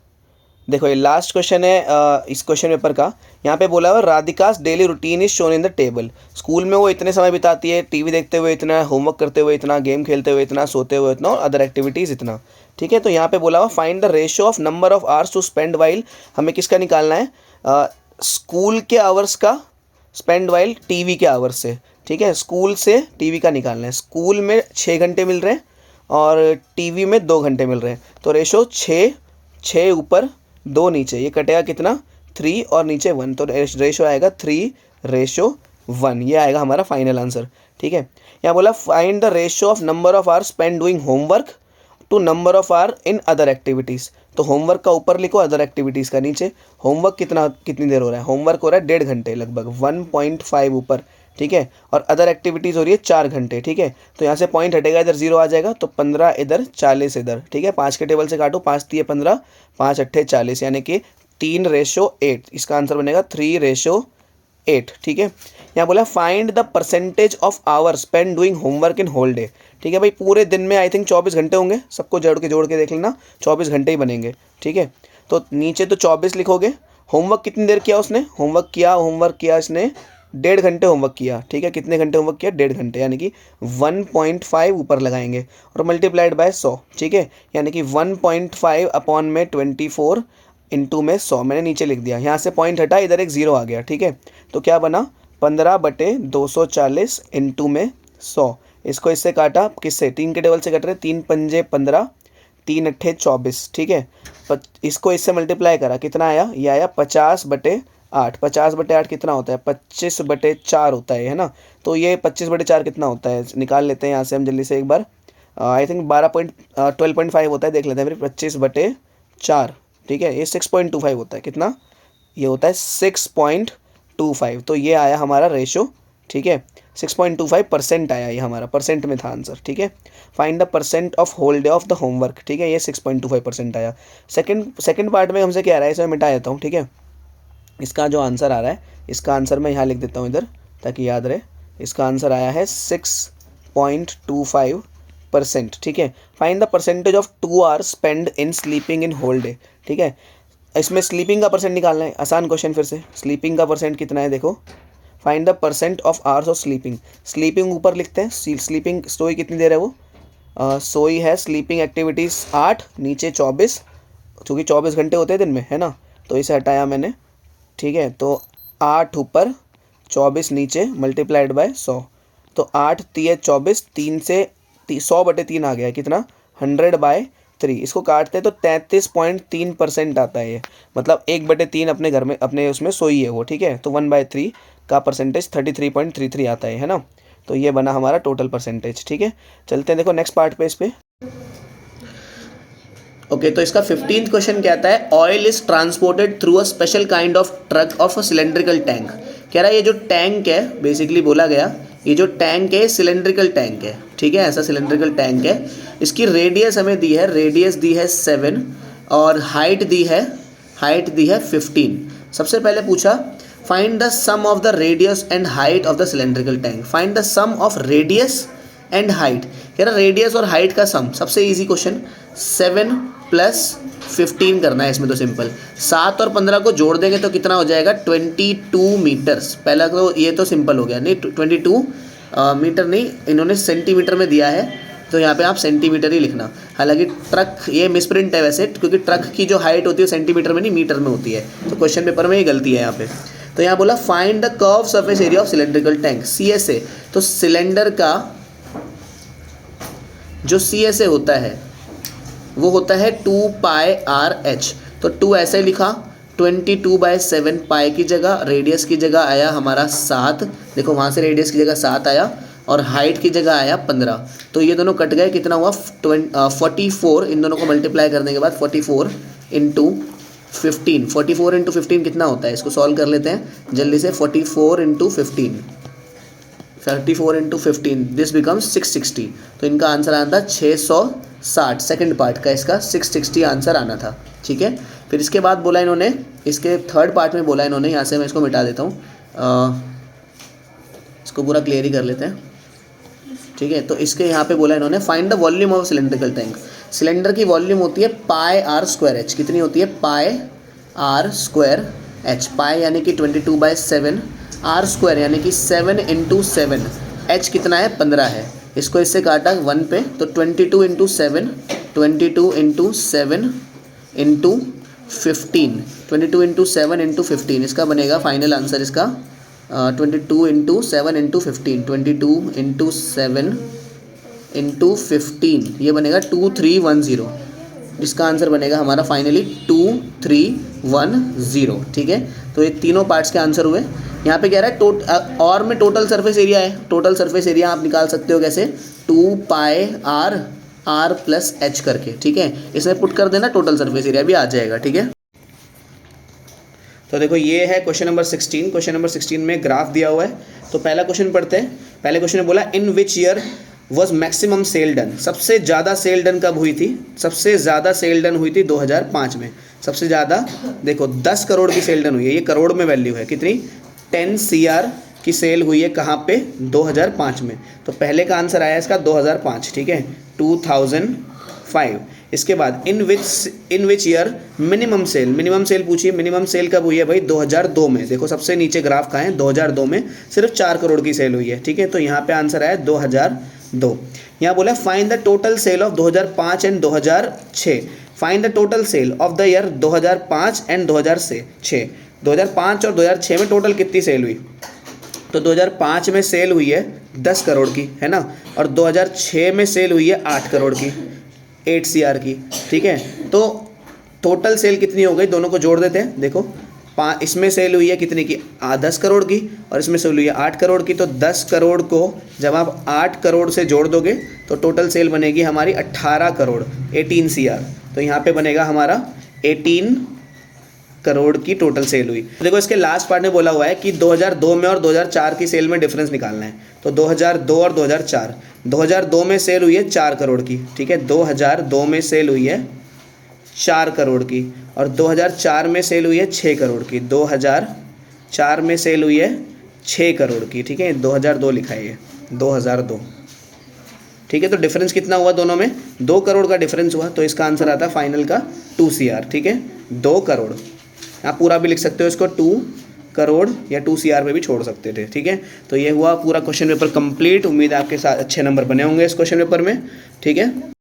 देखो ये लास्ट क्वेश्चन है इस क्वेश्चन पेपर का। यहाँ पे बोला हुआ Radhika's daily routine is shown in the table. School में वो इतने समय बिताती है, टीवी देखते हुए इतना, होमवर्क करते हुए इतना, गेम खेलते हुए इतना, सोते हुए इतना और अदर एक्टिविटीज़ इतना, ठीक है। तो यहाँ पे बोला हुआ find the ratio of number of hours to spend while, हमें किसका निकालना है, स्कूल के आवर्स का, स्पेंड वाइल टीवी के आवर्स से, ठीक है। स्कूल से टीवी का निकालना है। स्कूल में 6 घंटे मिल रहे हैं और टीवी में 2 घंटे मिल रहे हैं, तो रेशो 6 ऊपर 2 नीचे, ये कटेगा कितना 3 और नीचे 1, तो रेशो आएगा 3:1, ये आएगा हमारा फाइनल आंसर, ठीक है। यहाँ बोला find the ratio of number of hour spend doing homework to number of hour in other activities. तो होमवर्क का ऊपर लिखो, अदर एक्टिविटीज़ का नीचे। होमवर्क कितनी देर हो रहा है, होमवर्क हो रहा है 1.5 घंटे लगभग, 1.5 ऊपर, ठीक है। और अदर एक्टिविटीज़ हो रही है 4 घंटे, ठीक है। तो यहाँ से पॉइंट हटेगा, इधर 0 आ जाएगा, तो 15 इधर 40 इधर, ठीक है। 5 के टेबल से काटो, 5 × 3 = 15, 5 × 8 = 40, यानी कि 3:8। इसका आंसर बनेगा 3:8, ठीक है। यहाँ बोला find the percentage of hour spend doing homework in whole day, ठीक है भाई। पूरे दिन में आई थिंक 24 घंटे होंगे, सबको जोड़ के देख लेना, 24 घंटे ही बनेंगे, ठीक है। तो नीचे तो 24 लिखोगे। होमवर्क कितनी देर किया उसने, होमवर्क किया इसने 1.5 घंटे होमवर्क किया, ठीक है। कितने घंटे होमवर्क किया, 1.5 घंटे, यानी कि 1.5 ऊपर लगाएंगे और मल्टीप्लाइड बाय 100, ठीक है। यानी कि 1.5 अपॉन में 24 इंटू में 100 मैंने नीचे लिख दिया। यहाँ से पॉइंट हटा, इधर एक 0 आ गया, ठीक है। तो क्या बना 15/240 इंटू में 100। इसको इससे काटा, किससे, 3 के टेबल से कट रहे, 3 × 5 = 15, 3 × 8 = 24, ठीक है। इसको इससे मल्टीप्लाई करा, कितना आया, ये आया 50/8। 50/8 कितना होता है, 25/4 होता है ना। तो ये 25/4 कितना होता है, निकाल लेते हैं यहाँ से हम जल्दी से एक बार। आई थिंक 12.5 होता है, देख लेते हैं फिर। 25/4, ठीक है, ये 6.25 होता है, कितना, ये होता है 6.25। तो ये आया हमारा रेशो, ठीक है, 6.25% आया, ये हमारा परसेंट में था आंसर, ठीक है। Find the percent of whole day of the homework, ठीक है, ये 6.25% आया। सेकंड पार्ट में हमसे क्या आ रहा है, इसे मैं मिटा देता हूँ, ठीक है। इसका जो आंसर आ रहा है, इसका आंसर मैं यहाँ लिख देता हूँ इधर ताकि याद रहे। इसका आंसर आया है 6.25%, ठीक है। Find the percentage of 2 hours spend in sleeping in whole day, ठीक है। इसमें स्लीपिंग का परसेंट निकालना है, आसान क्वेश्चन फिर से। स्लीपिंग का परसेंट कितना है, देखो, find the percent of hours of sleeping. Sleeping ऊपर लिखते हैं, स्लीपिंग सोई कितनी देर है वो, सोई है स्लीपिंग एक्टिविटीज़ 8, नीचे 24, क्योंकि 24 घंटे होते हैं दिन में, है ना। तो इसे हटाया मैंने, ठीक है। तो 8 ऊपर 24 नीचे मल्टीप्लाइड बाय 100, तो 8 × 3 = 24, 3 से 100/3 आ गया, कितना 100/3। इसको काटते हैं तो 33.3% आता है ये, मतलब 1/3 अपने घर में, अपने उसमें सोई है वो, ठीक है। तो 1/3 का परसेंटेज 33.33 आता है ना। तो ये बना हमारा टोटल परसेंटेज, ठीक है। चलते हैं, देखो नेक्स्ट पार्ट पे। इस पे ओके, तो इसका 15th क्वेश्चन क्या आता है, oil is transported through a special kind of truck of a cylindrical tank. कह रहा है ये जो टैंक है, बेसिकली बोला गया ये जो टैंक है सिलेंड्रिकल टैंक है, ठीक है, ऐसा सिलेंड्रिकल टैंक है। इसकी रेडियस हमें दी है, रेडियस दी है 7 और हाइट दी है हाइट दी है 15। सबसे पहले पूछा find the sum of the radius and height of the cylindrical tank. Find the sum of radius and height, कह रहा रेडियस और हाइट का सम। सबसे इजी क्वेश्चन, 7 + 15 करना है इसमें तो सिंपल। 7 और 15 को जोड़ देंगे तो कितना हो जाएगा 22 मीटर्स। पहला तो ये तो सिंपल हो गया, नहीं 22 मीटर नहीं, इन्होंने सेंटीमीटर में दिया है तो यहाँ पे आप सेंटीमीटर ही लिखना। हालांकि ट्रक, ये मिसप्रिंट है वैसे, क्योंकि ट्रक की जो हाइट होती है सेंटीमीटर में नहीं मीटर में होती है, तो क्वेश्चन पेपर में ये गलती है यहाँ पे। तो यहाँ बोला find the curve surface area of cylindrical tank, CSA। तो सिलेंडर का जो CSA होता है वो होता है 2πRh। तो 2 ऐसे लिखा, 22/7 पाई की जगह, रेडियस की जगह आया हमारा 7, देखो वहाँ से रेडियस की जगह 7 आया, और हाइट की जगह आया 15। तो ये दोनों कट गए, कितना हुआ 44। इन दोनों को मल्टीप्लाई करने के बाद 44 × 15, 44 × 15 कितना होता है, इसको सॉल्व कर लेते हैं जल्दी से। 44 × 15, 34 × 15, दिस बिकम्स 660। तो इनका आंसर आना था 660, सेकंड पार्ट का इसका 660 आंसर आना था, ठीक है। फिर इसके बाद बोला इन्होंने, इसके थर्ड पार्ट में बोला इन्होंने, यहाँ से मैं इसको मिटा देता हूँ, इसको पूरा क्लियर ही कर लेते हैं, ठीक है। तो इसके यहाँ पे बोला इन्होंने find the volume of cylindrical tank. Cylinder की वॉल्यूम होती है πr²h, कितनी होती है πr²h। पाई यानी कि 22/7, r² यानी कि 7 × 7, h कितना है 15 है, इसको इससे काटा 1 पे, तो 22 × 7, 22 × 7 × 15, 22 × 7 × 15, इसका बनेगा फाइनल आंसर इसका 22 × 7 × 15, 22 × 7 × 15, ये बनेगा 2310। इसका आंसर बनेगा हमारा फाइनली 2310, ठीक है। तो ये तीनों पार्ट्स के आंसर हुए। यहाँ पे कह रहा है और में टोटल सरफेस एरिया है। टोटल सरफेस एरिया आप निकाल सकते हो कैसे, 2πr r + h करके, ठीक है। इसमें पुट कर देना, टोटल सरफेस एरिया भी आ जाएगा, ठीक है। तो देखो ये है क्वेश्चन नंबर 16। क्वेश्चन नंबर 16 में ग्राफ दिया हुआ है। तो पहला क्वेश्चन पढ़ते हैं। पहले क्वेश्चन में बोला in which year was maximum sale done. सबसे ज़्यादा सेल डन कब हुई थी, सबसे ज़्यादा सेल डन हुई थी 2005 में। सबसे ज़्यादा देखो 10 करोड़ की सेल डन हुई है, ये करोड़ में वैल्यू है, कितनी 10 CR की सेल हुई है, कहाँ पे 2005 में। तो पहले का आंसर आया इसका 2005, ठीक है, 2005। इसके बाद इन विच ईयर मिनिमम सेल पूछिए। मिनिमम सेल कब हुई है भाई 2002 में। देखो सबसे नीचे ग्राफ का है, 2002 में सिर्फ 4 करोड़ की सेल हुई है, ठीक है। तो यहाँ पे आंसर आया 2002। यहाँ बोला find the total sale of 2005 and 2006। Find the total sale of the year 2005 and 2006। 2005 और 2006 में टोटल कितनी सेल हुई, तो 2005 में सेल हुई है 10 करोड़ की, है ना, और 2006 में सेल हुई है 8 करोड़ की, 8 CR की, ठीक है। तो टोटल सेल कितनी हो गई, दोनों को जोड़ देते हैं। देखो इसमें सेल हुई है कितने की 10 करोड़ की, और इसमें सेल हुई है 8 करोड़ की। तो 10 करोड़ को जब आप 8 करोड़ से जोड़ दोगे तो टोटल सेल बनेगी हमारी 18 करोड़, 18 CR। तो यहाँ पे बनेगा हमारा 18 करोड़ की टोटल सेल हुई। देखो इसके लास्ट पार्ट में बोला हुआ है कि 2002 में और 2004 की सेल में डिफरेंस निकालना है। तो 2002 और 2004, 2002 में सेल हुई है 4 करोड़ की, ठीक है, 2002 में सेल हुई है 4 करोड़ की, और 2004 में सेल हुई है 6 करोड़ की, 2004 में सेल हुई है 6 करोड़ की, ठीक है। 2002 लिखा है ये 2002, ठीक है। तो डिफरेंस कितना हुआ दोनों में, 2 करोड़ का डिफरेंस हुआ। तो इसका आंसर आता है फाइनल का 2 CR, ठीक है, 2 करोड़। आप पूरा भी लिख सकते हो इसको 2 करोड़ या 2 CR पे भी छोड़ सकते थे, ठीक है। तो ये हुआ पूरा क्वेश्चन पेपर कंप्लीट। उम्मीद है आपके साथ अच्छे नंबर बने होंगे इस क्वेश्चन पेपर में, ठीक है।